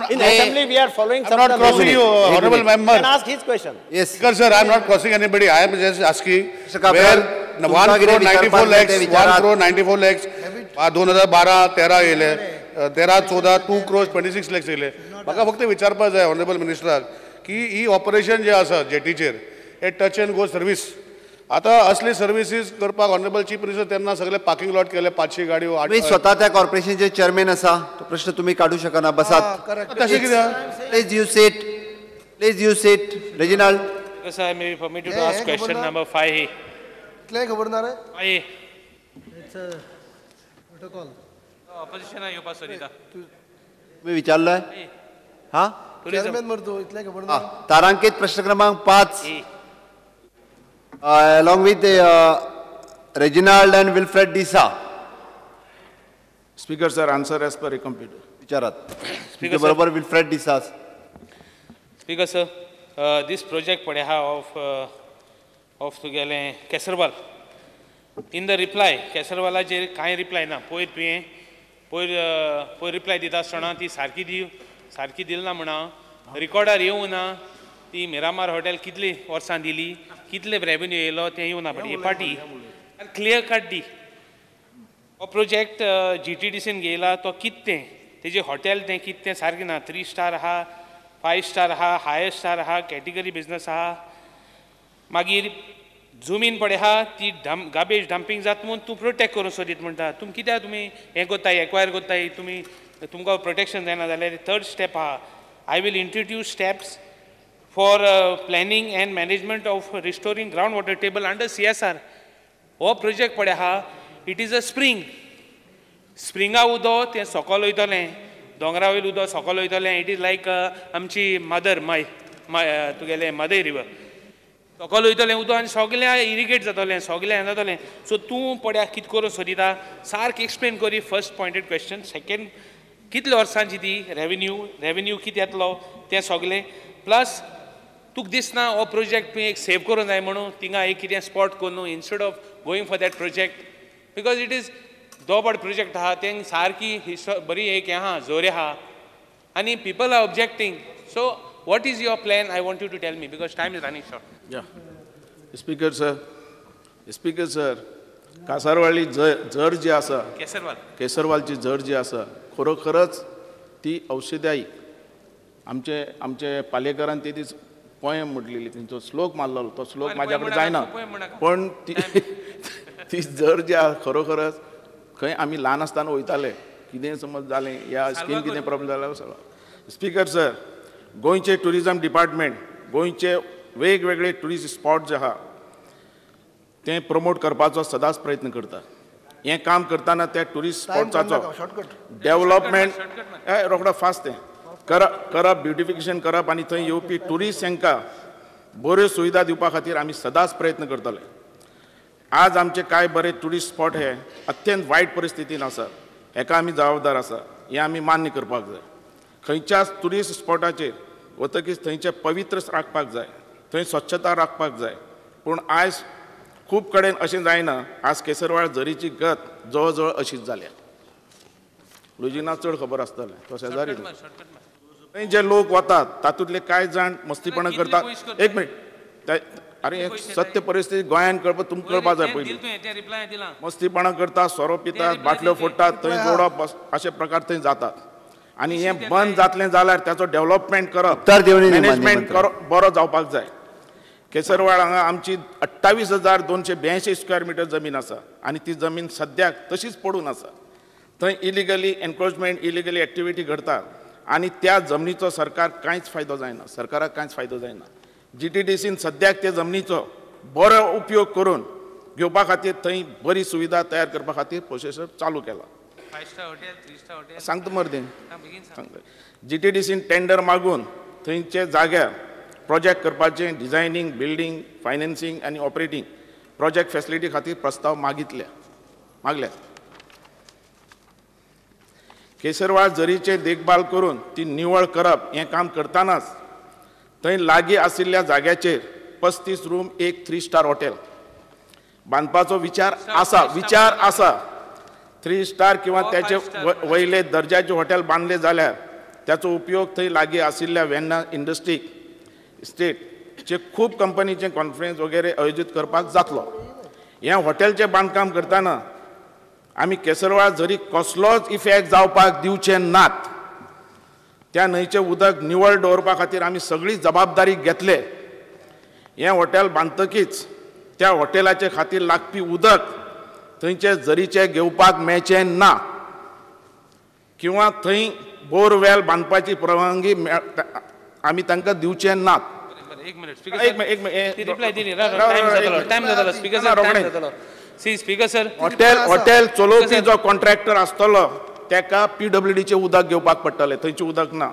In assembly we are following some. I'm not crossing you, honorable member. Can ask his question. Yes. Speaker sir, I am not crossing anybody. I am just asking where 1 crore 94 lakhs, 1 crore 94 lakhs 2012-13 येले. 13-14 2 crores 26 lakhs येले. म्हाका फक्त विचारपाक जाय honourable मिनिस्टराक की ही operation जे आसा जेटीचेर हे टच एंड गो सर्वीस आता असली सर्विसीस करपाक ऑनरेबल चीफ मिनिस्टर तेन्ना सगळे पार्किंग लॉट केले 500 गाडयो. तुम्ही स्वतः त्या कॉर्पोरेशनचे चेअरमॅन आसा. तो प्रश्न तुम्ही काढू शकना. बसात. तशें कित्याक? Please you seat. Reginald. Because I may be permitted to ask question number 5A. इतलेंय खबर ना रे. 5A. It's a protocol. Opposition येवपा सोदिता. तुम्ही विचारलंय. हा चेअरमॅन मरतो इतलेंय खबर ना. तारांकित प्रश्न क्रमांक 5 along with Reginald and Wilfred Disa. Speaker sir, answer as per a computer. विचारात. Speaker बरोबर Wilfred Disa. Speaker sir, this project पडे हा of तुगेले केसरवाल. In the reply, केसरवालाचेर कांय रिप्लाय ना. पयर रिप्लाय दिता आसतना ती सारकी दिलना म्हणा. रिकॉर्डार येवं ना. ती मिरामार हॉटेल कितली वर्सां दिली, कितले रेवेन्यू येयलो तें येवं ना. बट हे फाटी क्लियर कट दी. हो प्रोजेक्ट GTDCन घेयला तो कितें तेजे हॉटेल तें कितें सारकें ना. 3 स्टार आहा, 5 स्टार आहा, हायस्ट स्टार आहा, कॅटेगरी बिझनस आहा. मागीर जमीन पडे आहा ती गार्बेज डंपिंग जाता म्हूण तूं प्रोटेक्ट करूं सोदीत म्हणटा. तुमी कित्याक तुमी हें कोत्ताय एक्वायर कोत्ताय तुमी तुमकां प्रोटेक्शन जायना जाल्यार थर्ड स्टेप आहा. I will introduce steps for planning and management of restoring groundwater table under CSR. हो project पडे आहा. It is a spring. Springa उदो तें सकल वयतलें. दोंगरा वयलें उदो सकल वयतलें. It is like आमची मदर तुगेलें मदर रिवर. सकल वयतलें उदो आनी सगळें इरिगेट जातलें, सगळें हें जातलें. सो तूं पड्या कितें करूं सोदिता सारकें एक्सप्लेन करी. First pointed question. सेकंड कितल्या वर्सांची ती रेवेन्यू कितें येतलो तें सगळें. प्लस तुका दिसना हो प्रोजेक्ट तुवें एक सेव करूंक जाय म्हणून थिंगा एक कितें स्पॉट करून instead of going for that project because it is दोबड प्रोजेक्ट आहा. तें सारकी बरी एक हें आहा जोर आहा आनी people are objecting. So what is your plan? I want you to tell me because time is running short. या स्पीकर सर कासारवाळी जर जी आसा केसरवालची जर जी आसा खरोखरच ती औषधायी. आमचे पालेकरान ती दीस पोयम म्हटलेली तेंचो श्लोक मारलेलो. तो श्लोक म्हाज्या कडेन जायना पण ती जर जी आसा खरोखरच खंय आमी ल्हान आसतना वयताले कितें समज जालें या स्कीन कितें प्रॉब्लेम जालो सगळो. स्पीकर सर गोंयचे ट्युरिजम डिपार्टमेंट गोंयचे वेगवेगळे ट्युरिस्ट स्पॉट जे आहा तें प्रमोट करपाचो सदांच प्रयत्न करता. हें काम करतना त्या ट्युरिस्ट स्पॉट्साचो डेव्हलपमेंट रोखडो फास्ट तें करप ब्युटिफिकेशन करप आनी थंय येवपी ट्युरिस्ट हांकां बऱ्यो सुविधा दिवपा खातीर आमी सदांच प्रयत्न करतले. आज आमचे कांय बरे ट्युरिस्ट स्पॉट हे अत्यंत वायट परिस्थितीन आसात. हेका आमी जबाबदार आसा. हें आमी मान्य करपाक जाय. खंयच्याच ट्युरिस्ट स्पॉटाचेर वतकीच थंयचे पवित्र राखपाक जाय. थंय स्वच्छता राखपाक जाय. पूण आयज खूब कडेन अशें जायना. आज केसरवाळ झरीची गत जवळ जवळ अशीच जाल्या. लुजिना चड खबर आसतलें, तो शेजारी थंय जे लोक वतात तातूंतले कांय जाण मस्तीपणां करतात. एक मिनिट, अरे एक सत्य परिस्थिती गोंयांत कळप तुमकां कळपाक जाय पयलीं. मस्तीपणां करतात, सोरो पितात, बाटल्यो फोडटात, थंय जोडप अशे प्रकार थंय जातात. आनी हें बंद जातलें जाल्यार ताचो डेव्हलपमेंट करप, मॅनेजमेंट बरो जावपाक जाय. केसरवाळ हांगा आमची 28,282 स्क्वेअर मिटर जमीन आसा आनी ती जमीन सद्याक तशीच पडून आसा. थंय इलिगली एन्क्रोचमेंट, इलिगली एक्टिविटी घडतात आनी त्या जमनीचो सरकार कांयच फायदो जायना, सरकाराक कांयच फायदो जायना. GTDCन सद्याक त्या जमनीचो बरो उपयोग करून घेवपा खातीर थंय बरी सुविधा तयार करपा खातीर प्रोसेस चालू केला. 5 स्टार हॉटेल, 3 स्टार हॉटेल सांगता मर्दे. GTDCन टेंडर मागून थंयचे जाग्यार प्रोजेक्ट करपाचें डिझायनींग, बिल्डींग, फायनान्सींग आनी ऑपरेटींग प्रोजेक्ट फॅसिलिटी खातीर प्रस्ताव मागल्यात. केसरवाळ झरीचे देखभाल करून ती निवळ करप हें काम करतानाच थंय लागीं आशिल्ल्या जाग्याचेर 35 रूम एक 3 स्टार हॉटेल बांदपाचो विचार आसा. 3 स्टार किंवा त्याचे वयले दर्जाचे हॉटेल बांदले जाल्यार त्याचो उपयोग थंय लागीं आशिल्ल्या वेर्ना इंडस्ट्रीक इस्टेटचे खूब कंपनीचे कॉन्फरन्स वगैरे आयोजीत करपाक जातलो. हें हॉटेलचें बांदकाम करतना आमी केसरवाळ झरीक कसलोच इफेक्ट जावपाक दिवचे नात. त्या न्हंयचें उदक निवळ दवरपा खातीर आमी सगळी जबाबदारी घेतले. हें हॉटेल बांदतकीच त्या हॉटेलाचे खातीर लागपी उदक थंयचे झरीचे घेवपाक मेळचें ना किंवा थंय बोरवेल बांदपाची परवानगी आमी तांकां दिवचें नात. एक मिनिट स्पीकर सर, हॉटेल चलोवपी जो कॉन्ट्रॅक्टर आसतलो ताका PWDचें उदक घेवपाक पडटलें, थंयचें उदक ना.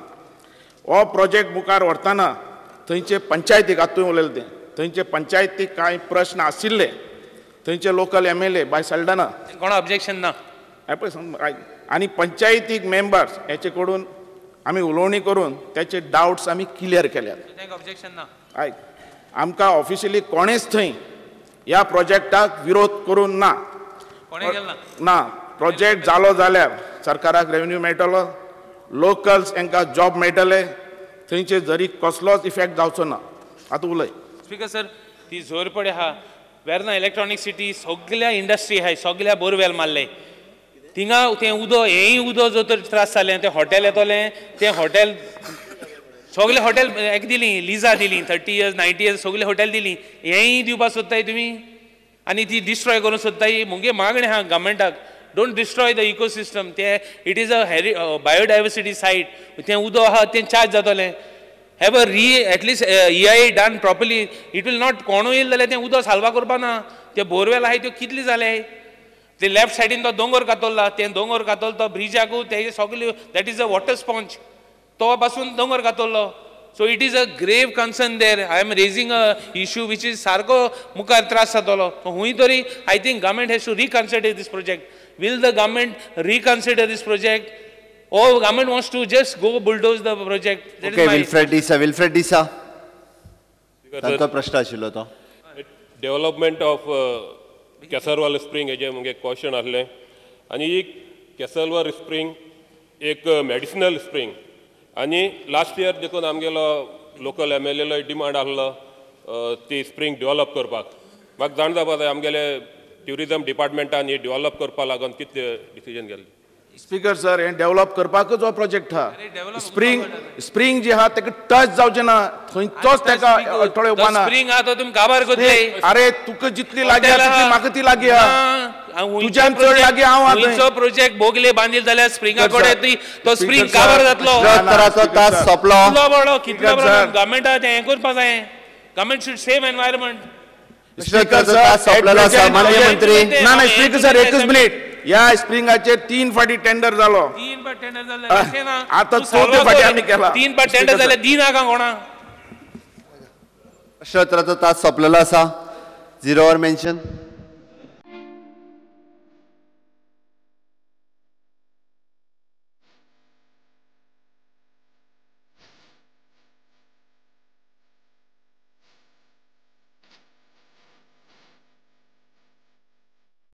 हो प्रोजेक्ट मुखार व्हरतना थंयचे पंचायतीक हातूंत उलयलें तें थंयचे पंचायतीक कांय प्रश्न आशिल्ले. थंयचे लोकल MLA बाय सल्डना कोणा ऑब्जेक्शन ना आनी पंचायतीक मेंबर्स हेचे कडून आमी उलोवणी करून त्याचे डावट्स आमी क्लियर केल्यात. ऑब्जेक्शन ना. आयक, आमकां ऑफिशियली कोणेच थंय ह्या प्रोजेक्टाक विरोध करून ना. प्रोजेक्ट जालो जाल्यार सरकाराक रेव्हेन्यू मेळटलो, लोकल्स हांकां जॉब मेळटले, थंयचे झरीक कसलोच इफेक्ट जावचो ना. आतां उलय. स्पीकर सर, ती झोरपडे आहा, वेर्ना इलेक्ट्रॉनीक सिटी, सगळ्या इंडस्ट्री आहाय, सगळ्या बोरवेल मारले. थिंगा तें उदक, हेंय उदक जो तर त्रास जालें, तें हॉटेल येतलें, तें हॉटेल सगळे हॉटेल हेका दिली, लिजा दिली, 30 years 90 years सगळे हॉटेल दिली. हेंय दिवपाक सोदताय तुमी आनी ती डिस्ट्रॉय करूंक सोदताय. मुगे मागणी आहा गव्हर्मेंटाक, डोंट डिस्ट्रॉय द इकोसिस्टम. ते it is a biodiversity site. तें उदक आहा तें चार्ज जातलें. Have a at least EIA done properly. It will not कोणूय येयलें जाल्यार तें उदक साल्वा करपा ना. ते बोरवेल आहाय त्यो कितले जाले. ते लेफ्ट सायडीन तो दोंगर कातरला, तें दोंगर कातरलो तो ब्रिजाकू तेजे सगळे that is a water sponge, तो पासून दोंगर कातरलो. So it is a grave concern there. I am raising a issue which is सारको मुखार त्रास जातलो. हुंय तरी I think government has to reconsider this project. Will the government reconsider this project or government wants to just go bulldoze the project? Okay, Wilfred Disa. तांकां प्रश्न आशिल्लो तो. डेव्हलपमेंट ऑफ केसरवाल स्प्रिंग हेजे मुगे क्वेश्चन आसलें. आनी ही केसरवाल स्प्रिंग एक medicinal spring आनी लास्ट इयर देखून आमगेलो लोकल MLA डिमांड आसलो ती स्प्रिंग डेव्हलप करपाक. म्हाका जाण जावपा जाय आमगेले ट्युरिजम डिपार्टमेंटान ही डेव्हलप करपा लागून कितें डिसिजन घेतलें. स्पीकर सर, हें डेव्हलप करपाकूच हो प्रोजेक्ट आहा. स्प्रिंग जी आहा तेका टच जावचें ना, खंयचोच तेका अडथळे येवपा ना. स्प्रिंग आहा तो तुमी काबार करतले. अरे तुका जितली लागी आहा तितली म्हाका ती लागी आहा. तुज्यान चड लागी हांव आहा. हुंयचो प्रोजेक्ट बोगले बांदील जाल्यार स्प्रिंगा कडेन तो स्प्रिंग काबार जातलो. उत्तराचो तास सोंपलो. कितलो बरो गव्हर्मेंटान तें हें करपा जाय. Government should save environment. Speaker sir, माननीय मंत्री. ना स्पीकर सर, एकच मिनिट. ह्या स्प्रिंगाचेर 3 फाटी टेंडर जालो. 3 फाटी टेंडर जाले ना. आता 4थी फाटी आमी केला. 3 फाटी टेंडर जाले दिना का कोणा. प्रश्नोत्तराचो तास सोंपलेलो आसा. 0 वर मेन्शन.